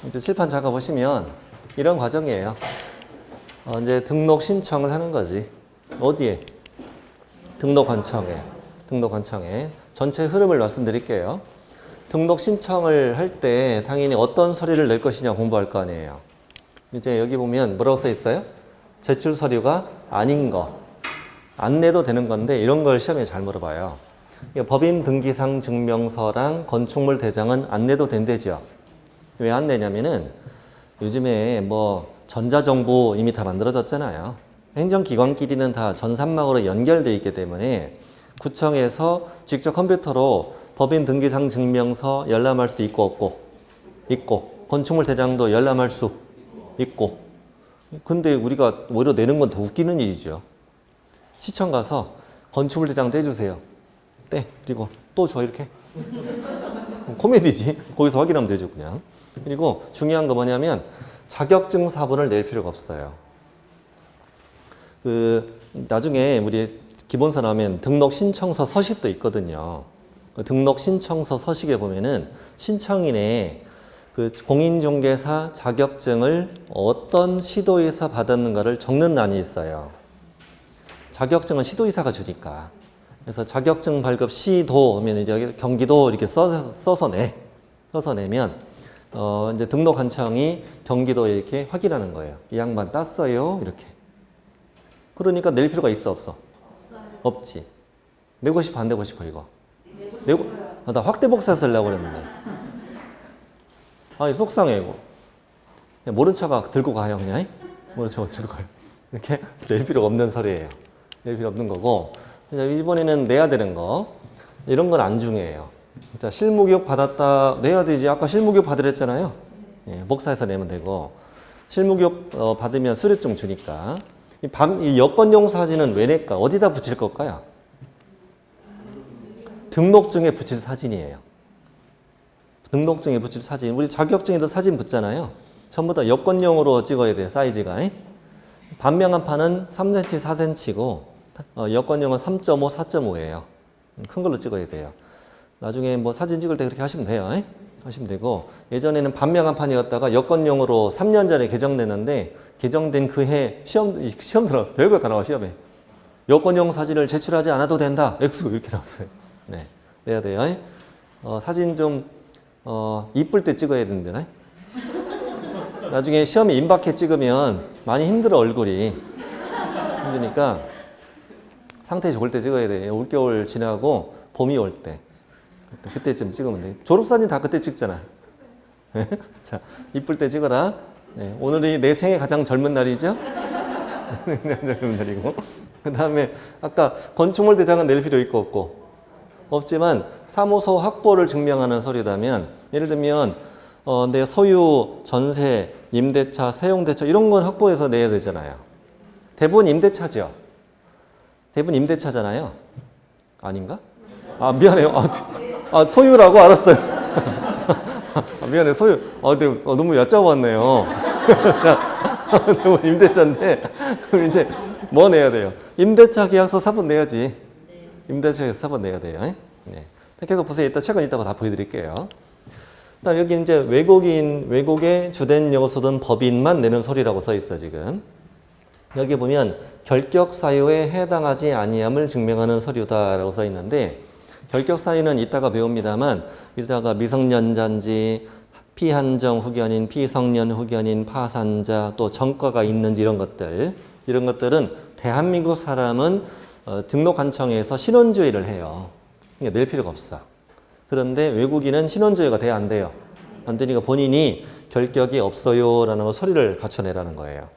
이제 칠판 잠깐 보시면 이런 과정이에요. 이제 등록 신청을 하는 거지. 어디에? 등록관청에. 등록관청에. 전체 흐름을 말씀드릴게요. 등록 신청을 할 때 당연히 어떤 서류를 낼 것이냐 공부할 거 아니에요. 이제 여기 보면 뭐라고 써 있어요? 제출 서류가 아닌 거. 안 내도 되는 건데 이런 걸 시험에 잘 물어봐요. 법인 등기상 증명서랑 건축물 대장은 안 내도 된대죠. 왜 안 내냐면은 요즘에 뭐 전자정부 이미 다 만들어졌잖아요. 행정기관끼리는 다 전산망으로 연결되어 있기 때문에 구청에서 직접 컴퓨터로 법인 등기상 증명서 열람할 수 있고 있고 건축물 대장도 열람할 수 있고. 근데 우리가 오히려 내는 건 더 웃기는 일이죠. 시청 가서 건축물 대장 떼주세요. 떼. 그리고 또 줘 이렇게. 코미디지. 거기서 확인하면 되죠 그냥. 그리고 중요한 거 뭐냐면 자격증 사본을 낼 필요가 없어요. 나중에 우리 기본서 나오면 등록 신청서 서식도 있거든요. 그 등록 신청서 서식에 보면은 신청인의 그 공인중개사 자격증을 어떤 시도에서 받았는가를 적는欄이 있어요. 자격증은 시도의사가 주니까. 그래서 자격증 발급 시도 하면 이제 경기도 이렇게 써서 내면 이제 등록관청이 경기도에 이렇게 확인하는 거예요. 이 양반 땄어요. 이렇게. 그러니까 낼 필요가 있어 없어? 없지. 내고 싶어 안 내고 싶어 이거? 내고 나 확대 복사 쓰려고 그랬는데. 아니 속상해 이거. 그냥 모른 척가 들고 가요 그냥. 모른 척가 들고 가요. 이렇게 낼 필요가 없는 서류예요. 낼 필요 없는 거고. 이번에는 내야 되는 거. 이런 건 안 중요해요. 자, 실무교육 받았다 내야 되지. 아까 실무교육 받으랬잖아요. 예, 복사해서 내면 되고. 실무교육 받으면 수료증 주니까. 이 여권용 사진은 왜 낼까? 어디다 붙일 걸까요? 등록증에 붙일 사진이에요. 등록증에 붙일 사진. 우리 자격증에도 사진 붙잖아요. 전부 다 여권용으로 찍어야 돼요. 사이즈가. 반명한 판은 3cm, 4cm고 여권용은 3.5, 4.5예요. 큰 걸로 찍어야 돼요. 나중에 뭐 사진 찍을 때 그렇게 하시면 돼요. 하시면 되고 예전에는 반명한 판이었다가 여권용으로 3년 전에 개정됐는데 개정된 그 해 시험 들어왔어요. 별거 다 나와 시험에. 여권용 사진을 제출하지 않아도 된다. X 이렇게 나왔어요. 네, 내야 돼요. 사진 좀 이쁠 때 찍어야 되는데 나중에 시험에 임박해 찍으면 많이 힘들어 얼굴이. 힘드니까 상태 좋을 때 찍어야 돼요. 올겨울 지나고 봄이 올 때. 그때쯤 찍으면 돼요. 졸업사진 다 그때 찍잖아. 자, 이쁠 때 찍어라. 네, 오늘이 내 생애 가장 젊은 날이죠? 젊은 날이고. 그 다음에 아까 건축물 대장은 낼 필요 있고 없지만 사무소 확보를 증명하는 서류라면 예를 들면 내 소유, 전세, 임대차, 세용대차 이런 건 확보해서 내야 되잖아요. 대부분 임대차죠. 대부분 임대차잖아요. 아닌가? 아 미안해요. 소유라고 알았어요. 미안해 소유. 근데 너무 얕잡았네요. 자, 대부분 임대차인데 그럼 이제 뭐 내야 돼요? 임대차 계약서 사본 내야지. 임대차 계약서 사본 내야 돼요. 네. 계속 보세요. 이따 책은 이따가 다 보여드릴게요. 그다음 여기 이제 외국의 주된 영업소든 법인만 내는 서류라고 써 있어 지금. 여기 보면 결격 사유에 해당하지 아니함을 증명하는 서류다라고 써 있는데 결격 사유는 이따가 배웁니다만 이따가 미성년자인지 피한정 후견인, 피성년 후견인, 파산자 또 전과가 있는지 이런 것들은 대한민국 사람은 등록관청에서 신원조회를 해요. 그러니까 낼 필요가 없어. 그런데 외국인은 신원조회가 돼야 안 돼요. 안 되니까 본인이 결격이 없어요라는 서류를 갖춰내라는 거예요.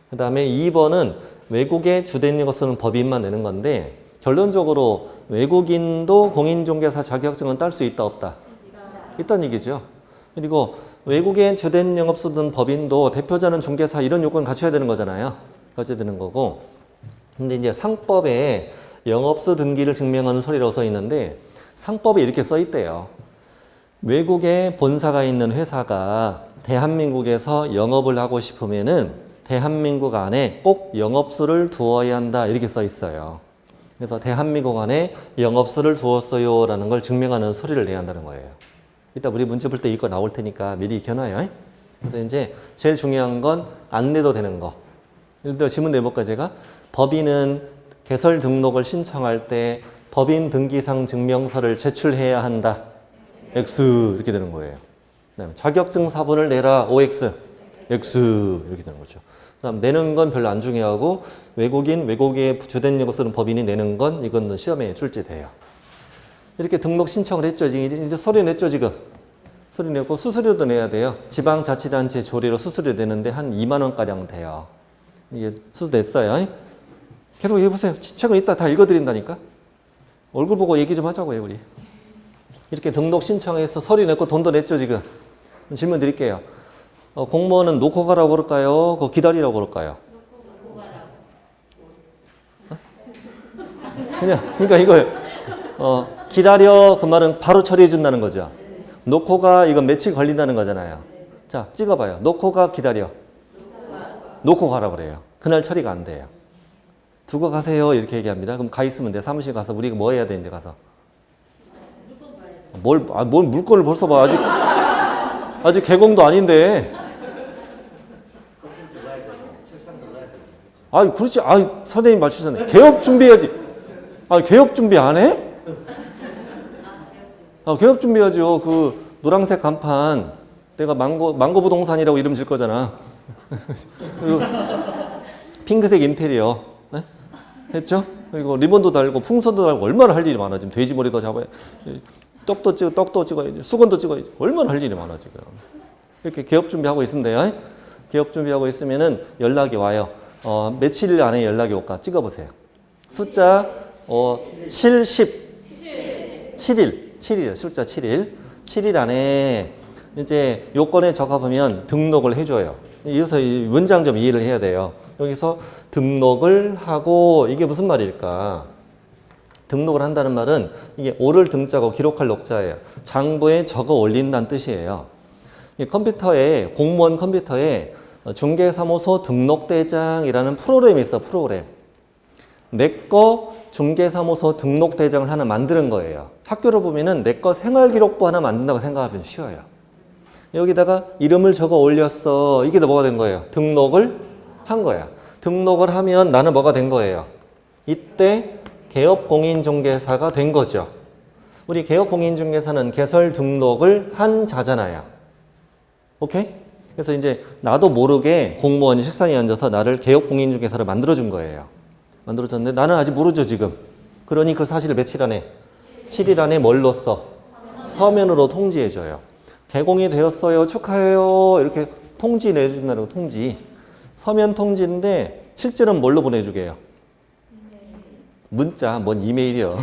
그 다음에 2번은 외국의 주된 영업소는 법인만 내는 건데 결론적으로 외국인도 공인중개사 자격증은 딸 수 있다 없다? 있다는 얘기죠. 그리고 외국의 주된 영업소든 법인도 대표자는 중개사 이런 요건 갖춰야 되는 거잖아요. 갖춰야 되는 거고. 근데 이제 상법에 영업소 등기를 증명하는 서류라고 써 있는데 상법에 이렇게 써 있대요. 외국에 본사가 있는 회사가 대한민국에서 영업을 하고 싶으면은 대한민국 안에 꼭 영업소를 두어야 한다 이렇게 써 있어요. 그래서 대한민국 안에 영업소를 두었어요 라는 걸 증명하는 서류를 내야 한다는 거예요. 이따 우리 문제 볼 때 이거 나올 테니까 미리 익혀놔요. 그래서 이제 제일 중요한 건 안 내도 되는 거. 예를 들어 지문 내볼까 제가? 법인은 개설 등록을 신청할 때 법인 등기상 증명서를 제출해야 한다. X 이렇게 되는 거예요. 그다음에 자격증 사본을 내라. OX. X 이렇게 되는 거죠. 그다음 내는 건 별로 안 중요하고 외국에 주된 영어 쓰는 법인이 내는 건 이건 시험에 출제돼요. 이렇게 등록 신청을 했죠. 이제 서류 냈죠 지금. 서류 내고 수수료도 내야 돼요. 지방자치단체 조례로 수수료 내는데 한 2만 원가량 돼요. 이게 수수 냈어요. 계속 해보세요. 책은 이따 다 읽어드린다니까. 얼굴 보고 얘기 좀 하자고요 우리. 이렇게 등록 신청해서 서류 냈고 돈도 냈죠 지금. 질문 드릴게요. 공무원은 놓고 가라고 그럴까요? 그거 기다리라고 그럴까요? 그러니까 이거예요. 기다려 그 말은 바로 처리해 준다는 거죠. 놓고 가 이건 며칠 걸린다는 거잖아요. 자 찍어봐요. 놓고 가 기다려. 놓고 가라 그래요. 그날 처리가 안 돼요. 두고 가세요 이렇게 얘기합니다. 그럼 가 있으면 돼. 사무실 가서 우리가 뭐 해야 돼 이제 가서. 뭘 물건을 벌써 봐. 아직 개공도 아닌데. 그렇지. 선생님 맞추셨네. 개업 준비해야지. 개업 준비 안 해? 개업 준비하죠. 그 노란색 간판 내가 망고 부동산이라고 이름 질 거잖아. 그리고 핑크색 인테리어 했죠? 그리고 리본도 달고 풍선도 달고 얼마나 할 일이 많아. 지금 돼지머리도 잡아야 떡도 찍어야지. 수건도 찍어야지. 얼마나 할 일이 많아 지금. 이렇게 개업 준비하고 있으면 돼요. 개업 준비하고 있으면은 연락이 와요. 며칠 안에 연락이 올까 찍어보세요. 숫자 7일 숫자 7일 안에 이제 요건에 적어보면 등록을 해줘요. 이어서 이 문장 좀 이해를 해야 돼요. 여기서 등록을 하고 이게 무슨 말일까? 등록을 한다는 말은 이게 오를 등자고 기록할 녹자예요. 장부에 적어 올린다는 뜻이에요. 이 컴퓨터에 공무원 컴퓨터에 중개사무소 등록대장이라는 프로그램이 있어. 프로그램. 내거 중개사무소 등록대장을 하나 만드는 거예요. 학교로 보면은 내거 생활기록부 하나 만든다고 생각하면 쉬워요. 여기다가 이름을 적어 올렸어. 이게 뭐가 된 거예요? 등록을 한 거야. 등록을 하면 나는 뭐가 된 거예요? 이때 개업공인중개사가 된 거죠. 우리 개업공인중개사는 개설 등록을 한 자잖아요. 오케이? 그래서 이제 나도 모르게 공무원이 책상에 앉아서 나를 개업공인중개사를 만들어준 거예요. 만들어줬는데 나는 아직 모르죠 지금. 그러니 그 사실을 며칠 안에? 7일 안에 뭘로 써? 서면으로 통지해줘요. 개공이 되었어요. 축하해요. 이렇게 통지 내준다는 거 통지. 서면 통지인데 실제로는 뭘로 보내주게요? 문자, 뭔 이메일이요.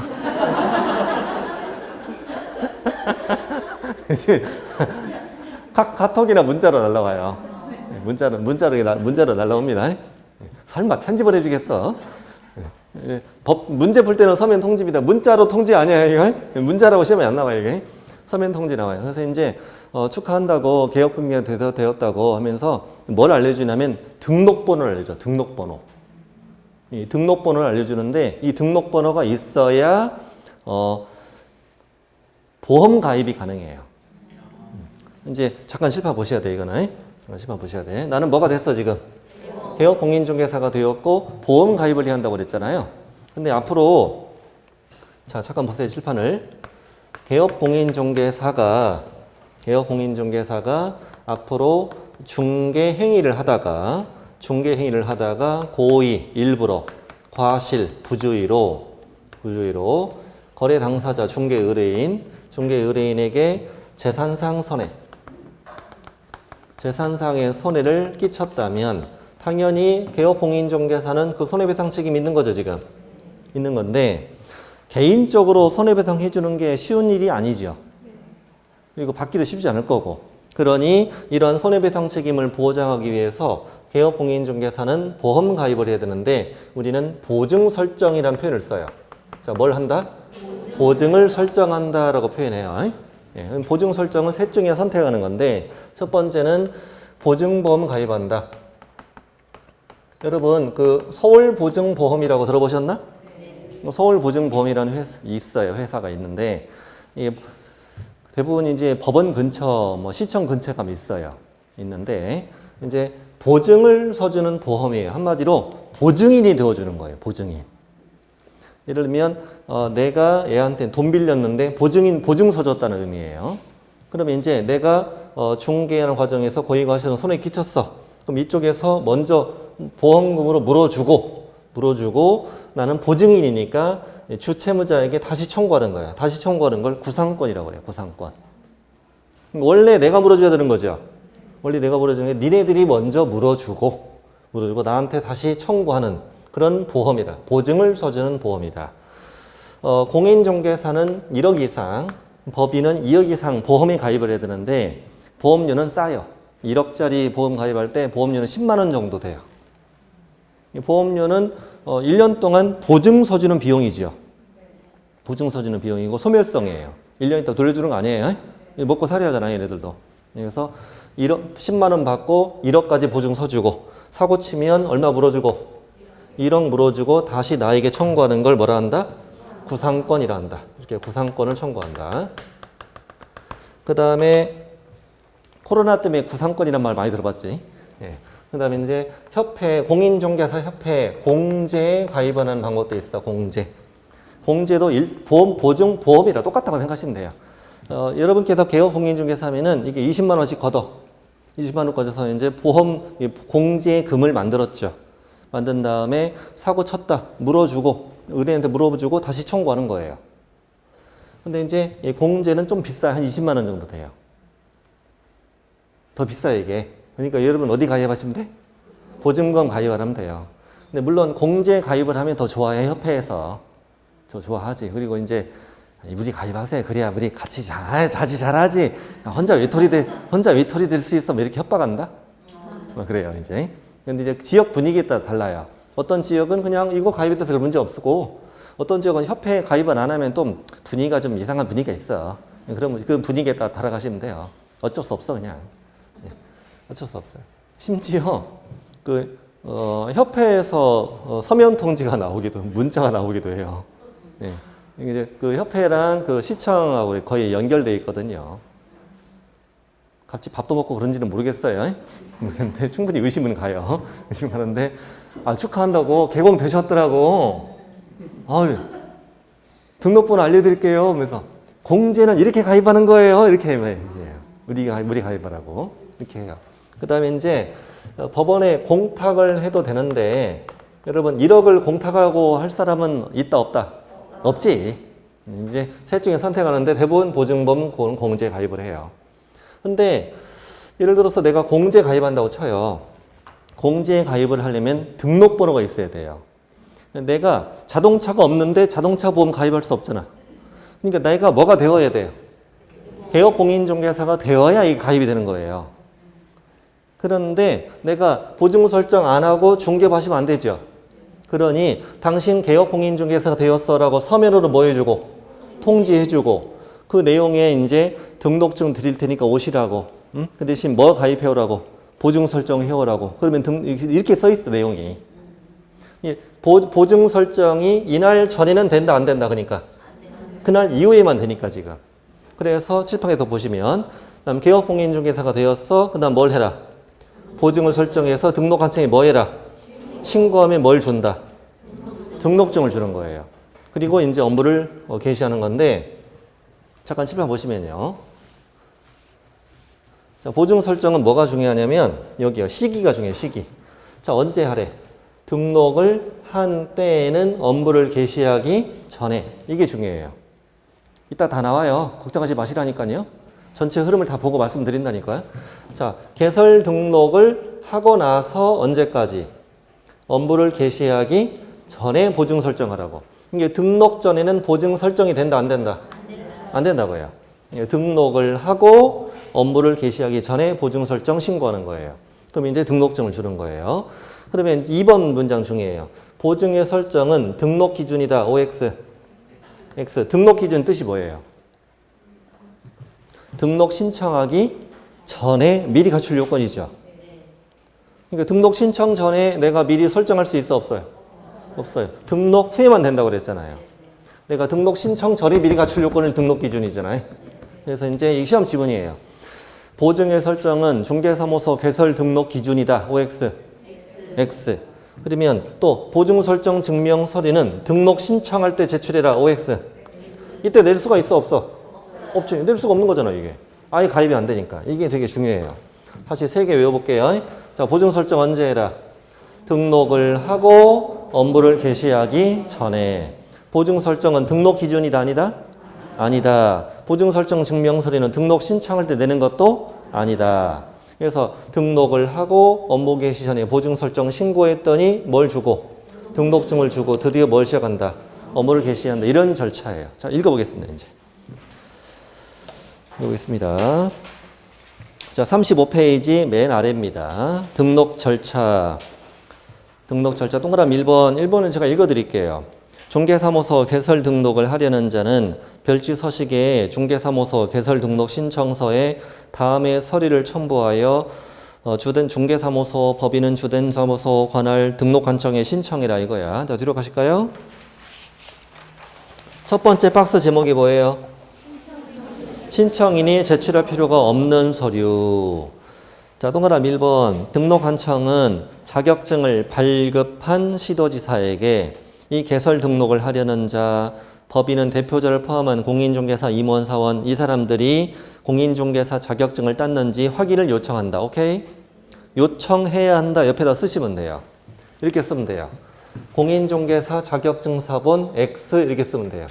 카톡이나 문자로 날라와요. 문자로 날라옵니다. 설마 편집을 해주겠어? 문제 풀 때는 서면 통지입니다. 문자로 통지 아니야, 이거? 문자라고 시험에 안 나와요, 이게. 서면 통지 나와요. 그래서 이제 축하한다고 개업금리가 되었다고 하면서 뭘 알려주냐면 등록번호를 알려줘. 등록번호. 이 등록번호를 알려주는데 이 등록번호가 있어야 보험 가입이 가능해요. 이제 잠깐 실파 보셔야 돼, 이거는. 실파 보셔야 돼. 나는 뭐가 됐어, 지금? 개업공인중개사가 되었고 보험 가입을 해야 한다고 그랬잖아요. 근데 앞으로 자 잠깐 보세요, 칠판을. 개업공인중개사가 앞으로 중개행위를 하다가 고의, 일부러, 과실, 부주의로 거래 당사자, 중개의뢰인에게 재산상의 손해를 끼쳤다면 당연히 개업공인중개사는 그 손해배상 책임이 있는 거죠, 지금. 있는 건데 개인적으로 손해배상 해주는 게 쉬운 일이 아니죠. 그리고 받기도 쉽지 않을 거고. 그러니 이런 손해배상 책임을 보장하기 위해서 개업공인중개사는 보험 가입을 해야 되는데 우리는 보증 설정이라는 표현을 써요. 자, 뭘 한다? 보증을 설정한다라고 표현해요. 보증 설정은 셋 중에 선택하는 건데 첫 번째는 보증보험 가입한다. 여러분 그 서울보증보험이라고 들어보셨나? 서울보증보험이라는 회사가 있는데 이게 대부분 이제 법원 근처, 시청 근처에 가면 있어요. 있는데 이제 보증을 서주는 보험이에요. 한마디로 보증인이 되어주는 거예요. 보증인. 예를 들면 내가 얘한테 돈 빌렸는데 보증서 줬다는 의미예요. 그러면 이제 내가 중개하는 과정에서 고객과실은 손에 끼쳤어. 그럼 이쪽에서 먼저 보험금으로 물어주고 나는 보증인이니까 주채무자에게 다시 청구하는 거야. 다시 청구하는 걸 구상권이라고 그래요. 구상권. 원래 내가 물어줘야 되는 거죠. 원래 내가 물어주는 게 니네들이 먼저 물어주고 나한테 다시 청구하는 그런 보험이다. 보증을 서주는 보험이다. 공인중개사는 1억 이상, 법인은 2억 이상 보험에 가입을 해야 되는데 보험료는 싸요. 1억짜리 보험 가입할 때 보험료는 10만 원 정도 돼요. 이 보험료는 1년 동안 보증 서주는 비용이죠. 보증 서주는 비용이고 소멸성이에요. 1년 있다 돌려주는 거 아니에요. 먹고 살아야 하잖아요, 얘네들도. 그래서 10만 원 받고 1억까지 보증 서주고 사고 치면 얼마 물어주고 1억 물어주고 다시 나에게 청구하는 걸 뭐라 한다? 구상권이라 한다. 이렇게 구상권을 청구한다. 그 다음에 코로나 때문에 구상권이란 말 많이 들어봤지. 예. 그 다음에 이제 공인중개사 협회 공제에 가입하는 방법도 있어. 공제도 보험이라 똑같다고 생각하시면 돼요. 여러분께서 개업 공인중개사 하면은 이게 20만 원씩 걷어. 20만 원 걷어서 이제 보험 공제금을 만들었죠. 만든 다음에 사고 쳤다. 의뢰인한테 물어주고 다시 청구하는 거예요. 근데 이제 공제는 좀 비싸요. 한 20만 원 정도 돼요. 더 비싸요, 이게. 그러니까 여러분 어디 가입하시면 돼? 보증금 가입을 하면 돼요. 근데 물론 공제 가입을 하면 더 좋아요, 협회에서. 저 좋아하지. 그리고 이제 우리 가입하세요. 그래야 우리 같이 잘하지. 혼자 외톨이 될 수 있어. 뭐 이렇게 협박한다? 그래요, 이제. 근데 이제 지역 분위기에 따라 달라요. 어떤 지역은 그냥 이거 가입해도 별 문제 없고, 어떤 지역은 협회에 가입을 안 하면 또 분위기가 좀 이상한 분위기가 있어. 그러면 그 분위기에 따라 따라가시면 돼요. 어쩔 수 없어, 그냥. 어쩔 수 없어요. 심지어 협회에서 서면 통지가 문자가 나오기도 해요. 네. 이제 그 협회랑 그 시청하고 거의 연결돼 있거든요. 같이 밥도 먹고 그런지는 모르겠어요. 근데 충분히 의심은 가요. 의심하는데 축하한다고 개공되셨더라고. 등록번호 알려드릴게요. 하면서 공제는 이렇게 가입하는 거예요. 이렇게 해요. 우리 가입하라고 이렇게 해요. 그 다음에 이제 법원에 공탁을 해도 되는데 여러분 1억을 공탁하고 할 사람은 있다 없다? 없지. 이제 셋 중에 선택하는데 대부분 보증보험 공제 가입을 해요. 근데 예를 들어서 내가 공제 가입한다고 쳐요. 공제 가입을 하려면 등록번호가 있어야 돼요. 내가 자동차가 없는데 자동차 보험 가입할 수 없잖아. 그러니까 내가 뭐가 되어야 돼요? 개업 공인중개사가 되어야 이게 가입이 되는 거예요. 그런데 내가 보증 설정 안 하고 중개하시면 안 되죠. 그러니 당신 개업 공인중개사가 되었어라고 서면으로 뭐 해주고 통지해주고 그 내용에 이제 등록증 드릴 테니까 오시라고. 그 대신 뭐 가입해오라고 보증 설정해오라고. 그러면 이렇게 써 있어 내용이. 보증 설정이 이날 전에는 된다 안 된다 그러니까 그날 이후에만 되니까 지금. 그래서 칠판에서 보시면 그다음 개업 공인중개사가 되었어. 그다음 뭘 해라? 보증을 설정해서 등록한 층에 뭐 해라? 신고하면 뭘 준다? 등록증을 주는 거예요. 그리고 이제 업무를 개시하는 건데 잠깐 칠판 보시면요. 자, 보증 설정은 뭐가 중요하냐면 여기요. 시기가 중요해요. 시기. 자, 언제 하래? 등록을 한 때에는 업무를 개시하기 전에. 이게 중요해요. 이따 다 나와요. 걱정하지 마시라니까요. 전체 흐름을 다 보고 말씀드린다니까요. 자, 개설 등록을 하고 나서 언제까지? 업무를 개시하기 전에 보증 설정하라고. 이게 등록 전에는 보증 설정이 된다 안 된다? 안 된다고요. 등록을 하고 업무를 개시하기 전에 보증 설정 신고하는 거예요. 그럼 이제 등록증을 주는 거예요. 그러면 2번 문장 중이에요. 보증의 설정은 등록 기준이다. OX. X. 등록 기준 뜻이 뭐예요? 등록 신청하기 전에 미리 갖출 요건이죠. 그러니까 등록 신청 전에 내가 미리 설정할 수 있어 없어요? 없어요. 등록 후에만 된다고 그랬잖아요. 내가 등록 신청 전에 미리 갖출 요건을 등록 기준이잖아요. 그래서 이제 이 시험 지문이에요. 보증의 설정은 중개사무소 개설 등록 기준이다. OX. X. 그러면 또 보증 설정 증명 서류는 등록 신청할 때 제출해라. OX. 이때 낼 수가 있어 없어? 없죠. 낼 수가 없는 거잖아 이게. 아예 가입이 안 되니까. 이게 되게 중요해요. 다시 3개 외워볼게요. 자, 보증 설정 언제 해라? 등록을 하고 업무를 개시하기 전에. 보증 설정은 등록 기준이다 아니다? 아니다. 보증 설정 증명 서류는 등록 신청할 때 내는 것도 아니다. 그래서 등록을 하고 업무 개시 전에 보증 설정 신고했더니 뭘 주고? 등록증을 주고 드디어 뭘 시작한다? 업무를 개시한다. 이런 절차예요. 자, 읽어보겠습니다. 이제. 읽어보겠습니다. 자, 35페이지 맨 아래입니다. 등록 절차. 등록 절차 동그라미 1번. 1번은 제가 읽어드릴게요. 중개사무소 개설 등록을 하려는 자는 별지 서식에 중개사무소 개설 등록 신청서에 다음의 서류를 첨부하여 주된 중개사무소, 법인은 주된 사무소 관할 등록관청에 신청이라 이거야. 자, 뒤로 가실까요? 첫 번째 박스 제목이 뭐예요? 신청인이 제출할 필요가 없는 서류. 자, 동그라미 1번. 등록관청은 자격증을 발급한 시도지사에게 이 개설 등록을 하려는 자, 법인은 대표자를 포함한 공인중개사 임원사원 이 사람들이 공인중개사 자격증을 땄는지 확인을 요청한다. 오케이? 요청해야 한다. 옆에다 쓰시면 돼요. 이렇게 쓰면 돼요. 공인중개사 자격증 사본 X 이렇게 쓰면 돼요.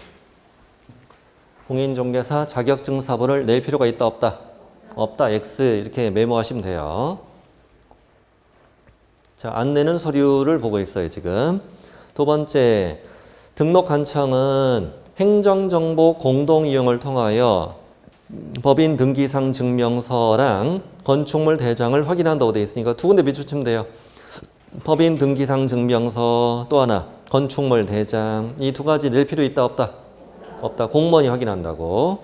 공인중개사 자격증 사본을 낼 필요가 있다 없다? 없다. X 이렇게 메모하시면 돼요. 자, 안 내는 서류를 보고 있어요 지금. 두 번째, 등록관청은 행정정보 공동이용을 통하여 법인 등기상 증명서랑 건축물 대장을 확인한다고 되어 있으니까 두 군데 비추시면 돼요. 법인 등기상 증명서 또 하나 건축물 대장 이 두 가지 낼 필요 있다 없다? 없다. 공무원이 확인한다고.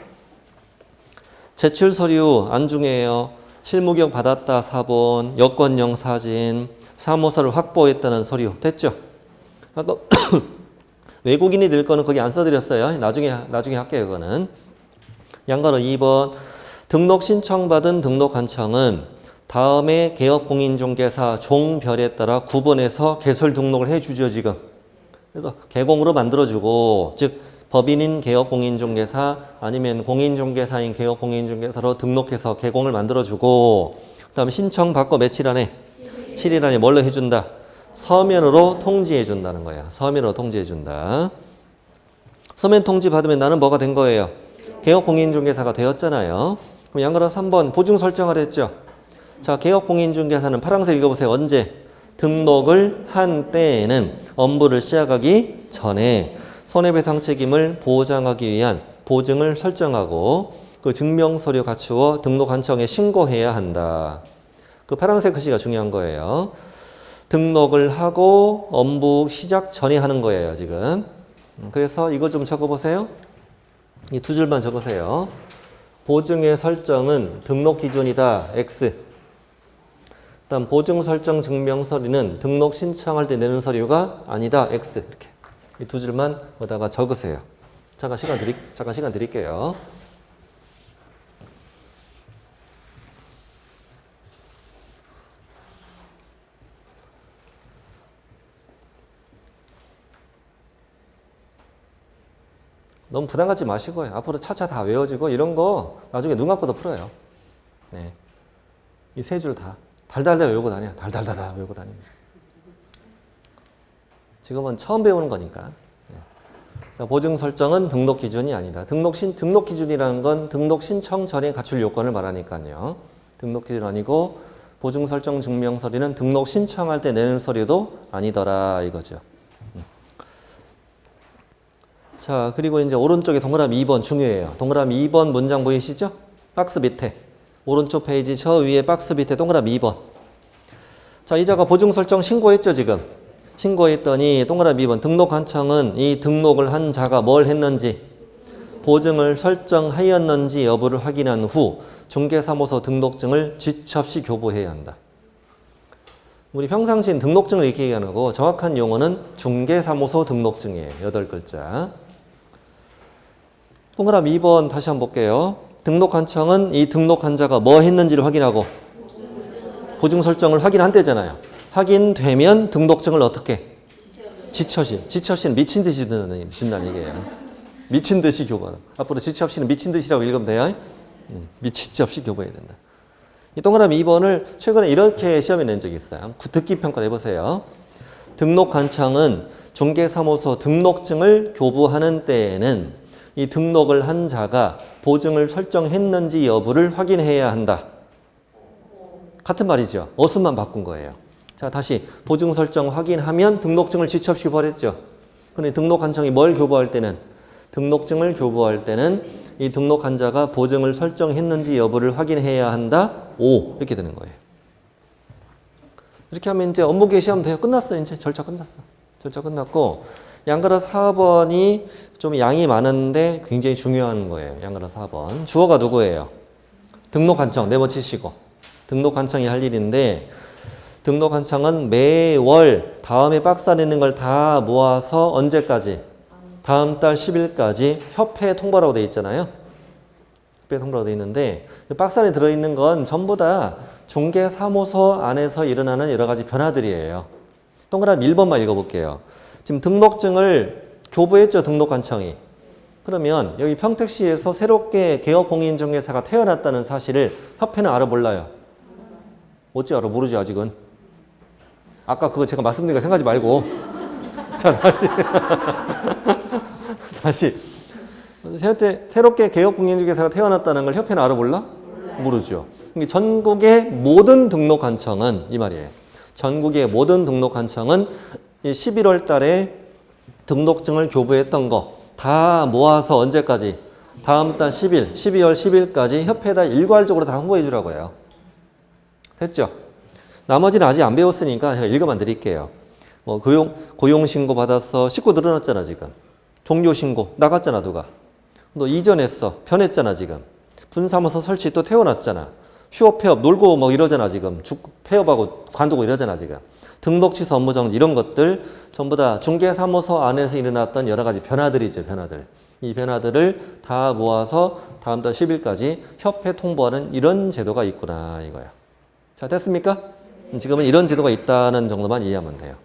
제출 서류 안 중요해요. 실무경 받았다 사본, 여권용 사진, 사무소를 확보했다는 서류 됐죠? 아까 외국인이 될 거는 거기 안 써드렸어요. 나중에 할게요. 그거는. 양가로 2번. 등록 신청받은 등록관청은 다음에 개업공인중개사 종별에 따라 구분해서 개설 등록을 해주죠. 지금. 그래서 개공으로 만들어주고 즉 법인인 개업공인중개사 아니면 공인중개사인 개업공인중개사로 등록해서 개공을 만들어주고 그 다음에 신청받고 며칠 안에? 7일 안에 뭘로 해준다? 서면으로 통지해 준다는 거야. 서면으로 통지해 준다. 서면 통지 받으면 나는 뭐가 된 거예요? 개업공인중개사가 되었잖아요. 그럼 양가로 3번 보증 설정을 했죠. 자, 개업공인중개사는 파란색 읽어보세요. 언제? 등록을 한 때에는 업무를 시작하기 전에 손해배상 책임을 보장하기 위한 보증을 설정하고 그 증명서류 갖추어 등록관청에 신고해야 한다. 그 파란색 글씨가 중요한 거예요. 등록을 하고 업무 시작 전에 하는 거예요, 지금. 그래서 이거 좀 적어보세요. 이 두 줄만 적으세요. 보증의 설정은 등록 기준이다, X. 다음 보증 설정 증명 서류는 등록 신청할 때 내는 서류가 아니다, X. 이렇게 이 두 줄만 거다가 적으세요. 잠깐 시간 드릴게요. 너무 부담 갖지 마시고요. 앞으로 차차 다 외워지고 이런 거 나중에 눈 감고도 풀어요. 네. 이 세 줄 다 달달달 외우고 다녀. 달달달 외우고 다니면. 지금은 처음 배우는 거니까. 네. 자, 보증 설정은 등록 기준이 아니다. 등록 기준이라는 건 등록 신청 전에 갖출 요건을 말하니까요. 등록 기준 아니고 보증 설정 증명 서류는 등록 신청할 때 내는 서류도 아니더라 이거죠. 자, 그리고 이제 오른쪽에 동그라미 2번 중요해요. 동그라미 2번 문장 보이시죠? 박스 밑에. 오른쪽 페이지 저 위에 박스 밑에 동그라미 2번. 자, 이자가 보증 설정 신고했죠, 지금. 신고했더니 동그라미 2번 등록관청은 이 등록을 한 자가 뭘 했는지 보증을 설정하였는지 여부를 확인한 후 중개사무소 등록증을 지체 없이 교부해야 한다. 우리 평상시엔 등록증을 이렇게 얘기하는 거고 정확한 용어는 중개사무소 등록증이에요. 8글자. 동그라미 2번 다시 한번 볼게요. 등록한청은 이 등록한자가 뭐 했는지를 확인하고 보증 설정을 확인한대잖아요. 확인되면 등록증을 어떻게? 지처시는 미친 듯이 준다는 얘기예요. 미친 듯이 교부하다. 앞으로 지처시는 미친 듯이라고 읽으면 돼요. 미친 듯 없이 교부해야 된다. 이 동그라미 2번을 최근에 이렇게 시험에 낸 적이 있어요. 듣기 평가를 해보세요. 등록관청은 중개사무소 등록증을 교부하는 때에는 이 등록을 한 자가 보증을 설정했는지 여부를 확인해야 한다. 같은 말이죠. 어순만 바꾼 거예요. 자, 다시 보증 설정 확인하면 등록증을 지체 없이 교부했죠. 근데 등록관청이 뭘 교부할 때는 등록증을 교부할 때는 이 등록한 자가 보증을 설정했는지 여부를 확인해야 한다. 5 이렇게 되는 거예요. 이렇게 하면 이제 업무 개시하면 돼요. 끝났어요. 이제 절차 끝났어. 절차 끝났고 양가라 4번이 좀 양이 많은데 굉장히 중요한 거예요. 양가라 4번. 주어가 누구예요? 등록관청 내버치시고 등록관청이 할 일인데 등록관청은 매월 다음에 박스 안에 있는 걸 다 모아서 언제까지? 다음 달 10일까지 협회 통보라고 되어 있잖아요. 협회 통보라고 되어 있는데 박스 안에 들어있는 건 전부 다 중개사무소 안에서 일어나는 여러 가지 변화들이에요. 동그라미 1번만 읽어볼게요. 지금 등록증을 교부했죠. 등록관청이. 그러면 여기 평택시에서 새롭게 개업공인중개사가 태어났다는 사실을 협회는 알아 몰라요? 어찌 알아? 모르지 아직은. 아까 그거 제가 말씀드린 거 생각하지 말고. 자, 다시. 새롭게 개업공인중개사가 태어났다는 걸 협회는 알아 몰라? 모르죠. 전국의 모든 등록관청은 이 말이에요. 전국의 모든 등록관청은 11월 달에 등록증을 교부했던 거 다 모아서 언제까지? 다음 달 10일, 12월 10일까지 협회에다 일괄적으로 다 홍보해 주라고 해요. 됐죠? 나머지는 아직 안 배웠으니까 제가 읽어만 드릴게요. 뭐 고용신고 받아서 식구 늘어났잖아 지금. 종료신고 나갔잖아 누가. 너 이전했어. 변했잖아 지금. 분사무소 설치 또 태워놨잖아. 휴업 폐업 놀고 뭐 이러잖아 지금. 폐업하고 관두고 이러잖아 지금. 등록 취소 업무 정지 이런 것들 전부 다 중개사무소 안에서 일어났던 여러 가지 변화들이죠. 변화들. 이 변화들을 다 모아서 다음 달 10일까지 협회 통보하는 이런 제도가 있구나 이거야. 자, 됐습니까? 지금은 이런 제도가 있다는 정도만 이해하면 돼요.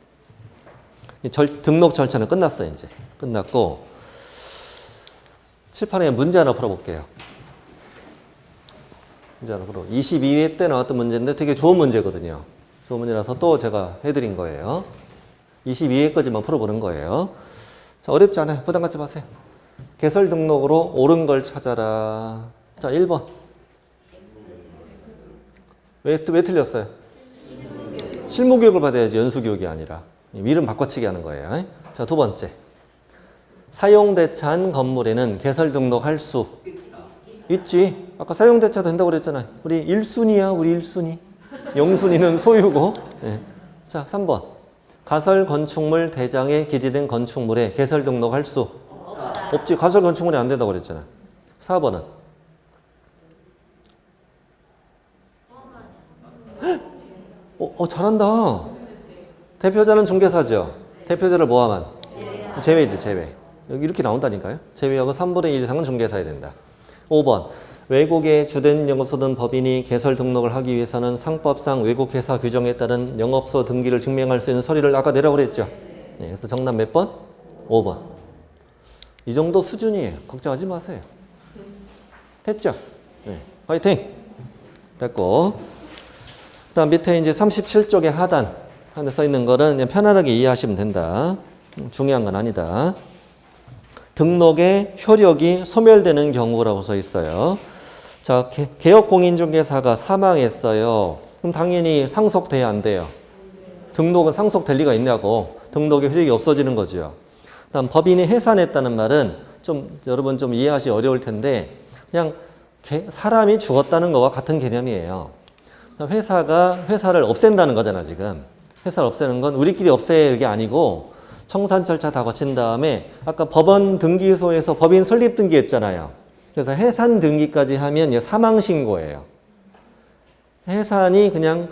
등록 절차는 끝났어요, 이제. 끝났고. 칠판에 문제 하나 풀어볼게요. 문제 하나 풀어. 22회 때 나왔던 문제인데 되게 좋은 문제거든요. 좋은 문제라서 또 제가 해드린 거예요. 22회까지만 풀어보는 거예요. 자, 어렵지 않아요. 부담 갖지 마세요. 개설 등록으로 옳은 걸 찾아라. 자, 1번. 왜 틀렸어요? 실무교육을 받아야지 연수교육이 아니라. 이름 바꿔치기 하는 거예요. 자, 두 번째. 사용대차한 건물에는 개설 등록할 수 있지. 아까 사용대차 된다고 그랬잖아요. 우리 1순위야, 우리 1순위. 0순위는 소유고. 네. 자, 3번. 가설 건축물 대장에 기재된 건축물에 개설 등록할 수 없지. 가설 건축물이 안 된다고 그랬잖아요. 4번은. 잘한다. 대표자는 중개사죠. 대표자를 뭐하면? 제외지, 제외. 여기 이렇게 나온다니까요. 제외하고 3분의 1 이상은 중개사야 된다. 5번. 외국의 주된 영업소든 법인이 개설 등록을 하기 위해서는 상법상 외국회사 규정에 따른 영업소 등기를 증명할 수 있는 서류를 아까 내라고 그랬죠. 네, 그래서 정답 몇 번? 5번. 이 정도 수준이에요. 걱정하지 마세요. 됐죠? 네. 화이팅! 됐고. 그 다음 밑에 이제 37쪽의 하단 안에 써 있는 거는 그냥 편안하게 이해하시면 된다. 중요한 건 아니다. 등록의 효력이 소멸되는 경우라고 써 있어요. 자, 개업공인중개사가 사망했어요. 그럼 당연히 상속돼야 안 돼요. 등록은 상속될 리가 있냐고. 등록의 효력이 없어지는 거죠. 그다음 법인이 해산했다는 말은 좀 여러분 좀 이해하기 어려울 텐데 그냥 사람이 죽었다는 거와 같은 개념이에요. 회사를 없앤다는 거잖아 지금. 회사를 없애는 건 우리끼리 없애는 게 아니고 청산 절차 다 거친 다음에 아까 법원 등기소에서 법인 설립 등기했잖아요. 그래서 해산 등기까지 하면 사망 신고예요. 해산이 그냥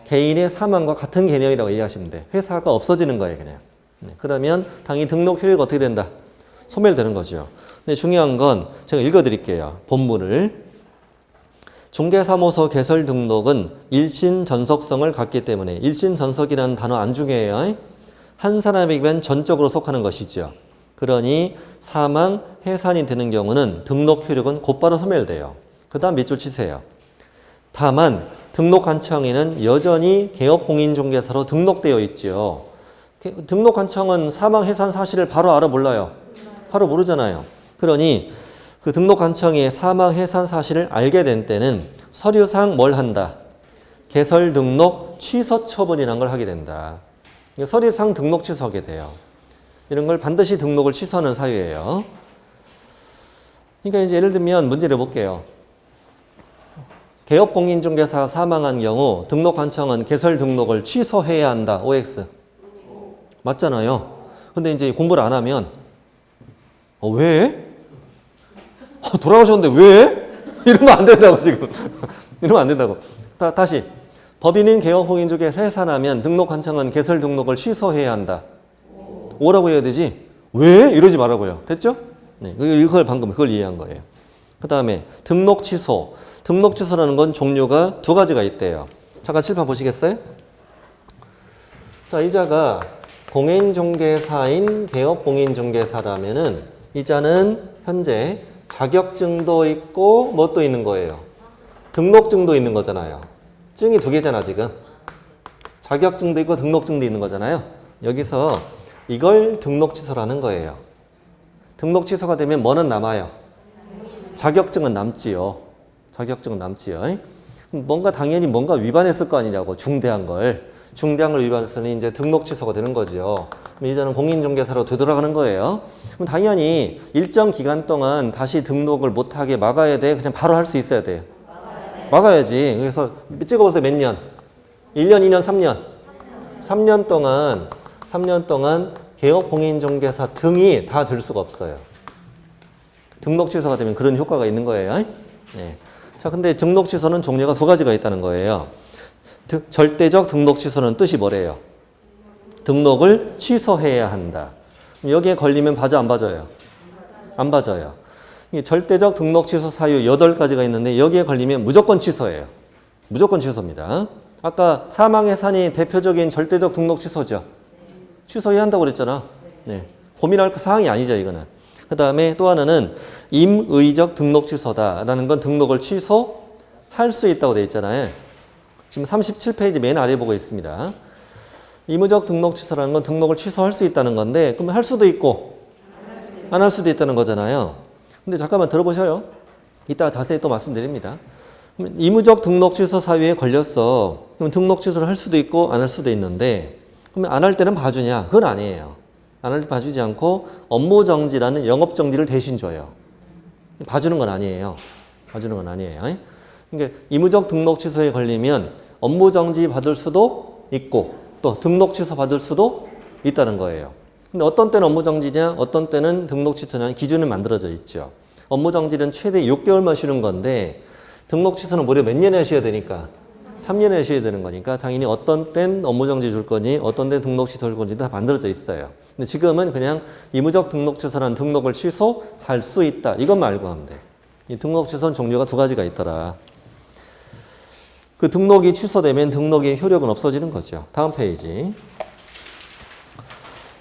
개인의 사망과 같은 개념이라고 이해하시면 돼요. 회사가 없어지는 거예요 그냥. 네. 그러면 당연히 등록 효력이 어떻게 된다? 소멸되는 거죠. 근데 중요한 건 제가 읽어드릴게요. 본문을. 중개사무소 개설 등록은 일신전속성을 갖기 때문에 일신전속이라는 단어 안 중요해요. 한 사람에게만 전적으로 속하는 것이죠. 그러니 사망, 해산이 되는 경우는 등록 효력은 곧바로 소멸돼요. 그 다음 밑줄 치세요. 다만 등록관청에는 여전히 개업공인중개사로 등록되어 있죠. 등록관청은 사망, 해산 사실을 바로 알아 몰라요? 바로 모르잖아요. 그러니 그 등록관청이 사망, 해산 사실을 알게 된 때는 서류상 뭘 한다? 개설 등록 취소 처분이라는 걸 하게 된다. 서류상 등록 취소하게 돼요. 이런 걸 반드시 등록을 취소하는 사유예요. 그러니까 이제 예를 들면 문제를 볼게요. 개업공인중개사가 사망한 경우 등록관청은 개설 등록을 취소해야 한다. OX. 맞잖아요. 근데 이제 공부를 안 하면 왜? 돌아가셨는데 왜? 이러면 안 된다고 지금. 이러면 안 된다고. 다시. 법인인 개업공인중개사 해산하면 등록관청은 개설 등록을 취소해야 한다. 오라고 해야 되지. 왜? 이러지 말라고요. 됐죠? 네, 이걸 방금 그걸 이해한 거예요. 그 다음에 등록 취소. 등록 취소라는 건 종류가 두 가지가 있대요. 잠깐 칠판 보시겠어요? 자, 이자가 공인중개사인 개업공인중개사라면은 이자는 현재 자격증도 있고 뭐 또 있는 거예요? 등록증도 있는 거잖아요. 증이 두 개잖아 지금. 자격증도 있고 등록증도 있는 거잖아요. 여기서 이걸 등록 취소라는 거예요. 등록 취소가 되면 뭐는 남아요? 자격증은 남지요. 자격증은 남지요. 뭔가 당연히 뭔가 위반했을 거 아니냐고. 중대한 걸 위반했으니 이제 등록 취소가 되는 거죠. 이제는 공인중개사로 되돌아가는 거예요. 그럼 당연히 일정 기간 동안 다시 등록을 못하게 막아야 돼? 그냥 바로 할 수 있어야 돼요? 막아야지. 그래서 찍어보세요. 몇 년? 1년, 2년, 3년? 3년 동안 개업공인중개사 등이 다 될 수가 없어요. 등록 취소가 되면 그런 효과가 있는 거예요. 네. 자, 근데 등록 취소는 종류가 두 가지가 있다는 거예요. 절대적 등록 취소는 뜻이 뭐래요? 등록을 취소해야 한다. 여기에 걸리면 봐줘, 안 봐줘요? 안 봐줘요. 절대적 등록 취소 사유 8가지가 있는데 여기에 걸리면 무조건 취소예요. 무조건 취소입니다. 아까 사망 해산이 대표적인 절대적 등록 취소죠. 취소해야 한다고 그랬잖아. 네. 고민할 사항이 아니죠, 이거는. 그 다음에 또 하나는 임의적 등록 취소다라는 건 등록을 취소할 수 있다고 되어 있잖아요. 지금 37페이지 맨 아래 보고 있습니다. 임의적 등록 취소라는 건 등록을 취소할 수 있다는 건데 그러면 할 수도 있고 안 할 수도 있다는 거잖아요. 근데 잠깐만 들어보셔요. 이따 자세히 또 말씀드립니다. 임의적 등록 취소 사유에 걸렸어. 그럼 등록 취소를 할 수도 있고 안 할 수도 있는데 그러면 안 할 때는 봐주냐? 그건 아니에요. 안 할 때 봐주지 않고 업무 정지라는 영업 정지를 대신 줘요. 봐주는 건 아니에요. 봐주는 건 아니에요. 그러니까 임의적 등록 취소에 걸리면 업무 정지 받을 수도 있고 또 등록 취소 받을 수도 있다는 거예요. 근데 어떤 때는 업무 정지냐, 어떤 때는 등록 취소냐 기준이 만들어져 있죠. 업무 정지는 최대 6개월만 쉬는 건데 등록 취소는 무려 몇 년에 하셔야 되니까 3년에 하셔야 되는 거니까 당연히 어떤 땐 업무 정지 줄 거니 어떤 땐 등록 취소 줄 건지 다 만들어져 있어요. 근데 지금은 그냥 임의적 등록 취소라는 등록을 취소할 수 있다. 이것만 알고 하면 돼. 이 등록 취소는 종류가 두 가지가 있더라. 그 등록이 취소되면 등록의 효력은 없어지는 거죠. 다음 페이지.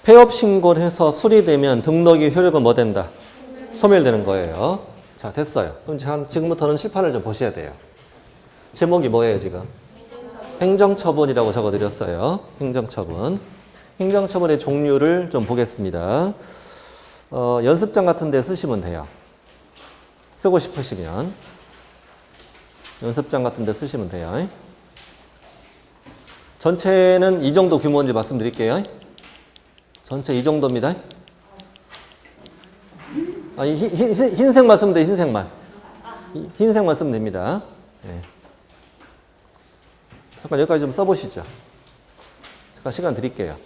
폐업 신고를 해서 수리되면 등록의 효력은 뭐 된다? 소멸되는 거예요. 자, 됐어요. 그럼 지금부터는 칠판을 좀 보셔야 돼요. 제목이 뭐예요, 지금? 행정처분이라고 적어드렸어요. 행정처분. 행정처분의 종류를 좀 보겠습니다. 연습장 같은 데 쓰시면 돼요. 쓰고 싶으시면. 연습장 같은 데 쓰시면 돼요. 전체는 이 정도 규모인지 말씀드릴게요. 전체 이 정도입니다. 흰색만 쓰면 돼요, 흰색만. 흰색만 쓰면 됩니다. 네. 잠깐 여기까지 좀 써보시죠. 잠깐 시간 드릴게요.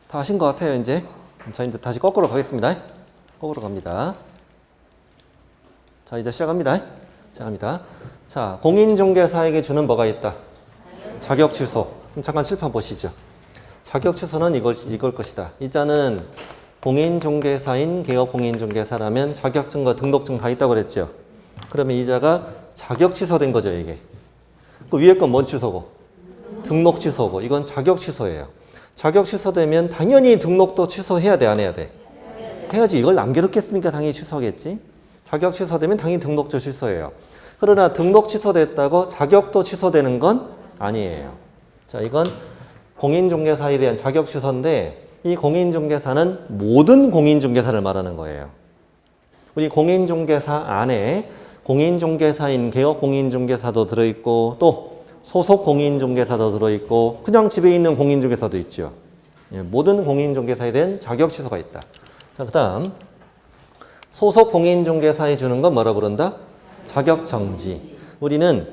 다 하신 것 같아요, 이제. 자, 이제 다시 거꾸로 가겠습니다. 거꾸로 갑니다. 자, 이제 시작합니다. 시작합니다. 자, 공인중개사에게 주는 뭐가 있다? 자격 취소. 그럼 잠깐 칠판 보시죠. 자격 취소는 이걸 것이다. 이 자는 공인중개사인 개업공인중개사라면 자격증과 등록증 다 있다고 그랬죠. 그러면 이 자가 자격 취소된 거죠, 이게. 그 위에 건 뭔 취소고? 등록 취소고. 이건 자격 취소예요. 자격 취소되면 당연히 등록도 취소해야 돼, 안 해야 돼? 해야지. 이걸 남겨놓겠습니까? 당연히 취소하겠지. 자격 취소되면 당연히 등록도 취소해요. 그러나 등록 취소됐다고 자격도 취소되는 건 아니에요. 자, 이건 공인중개사에 대한 자격 취소인데 이 공인중개사는 모든 공인중개사를 말하는 거예요. 우리 공인중개사 안에 공인중개사인 개업공인중개사도 들어있고 또 소속 공인중개사도 들어있고 그냥 집에 있는 공인중개사도 있죠. 모든 공인중개사에 대한 자격 취소가 있다. 자, 그 다음 소속 공인중개사에 주는 건 뭐라 부른다? 자격정지. 우리는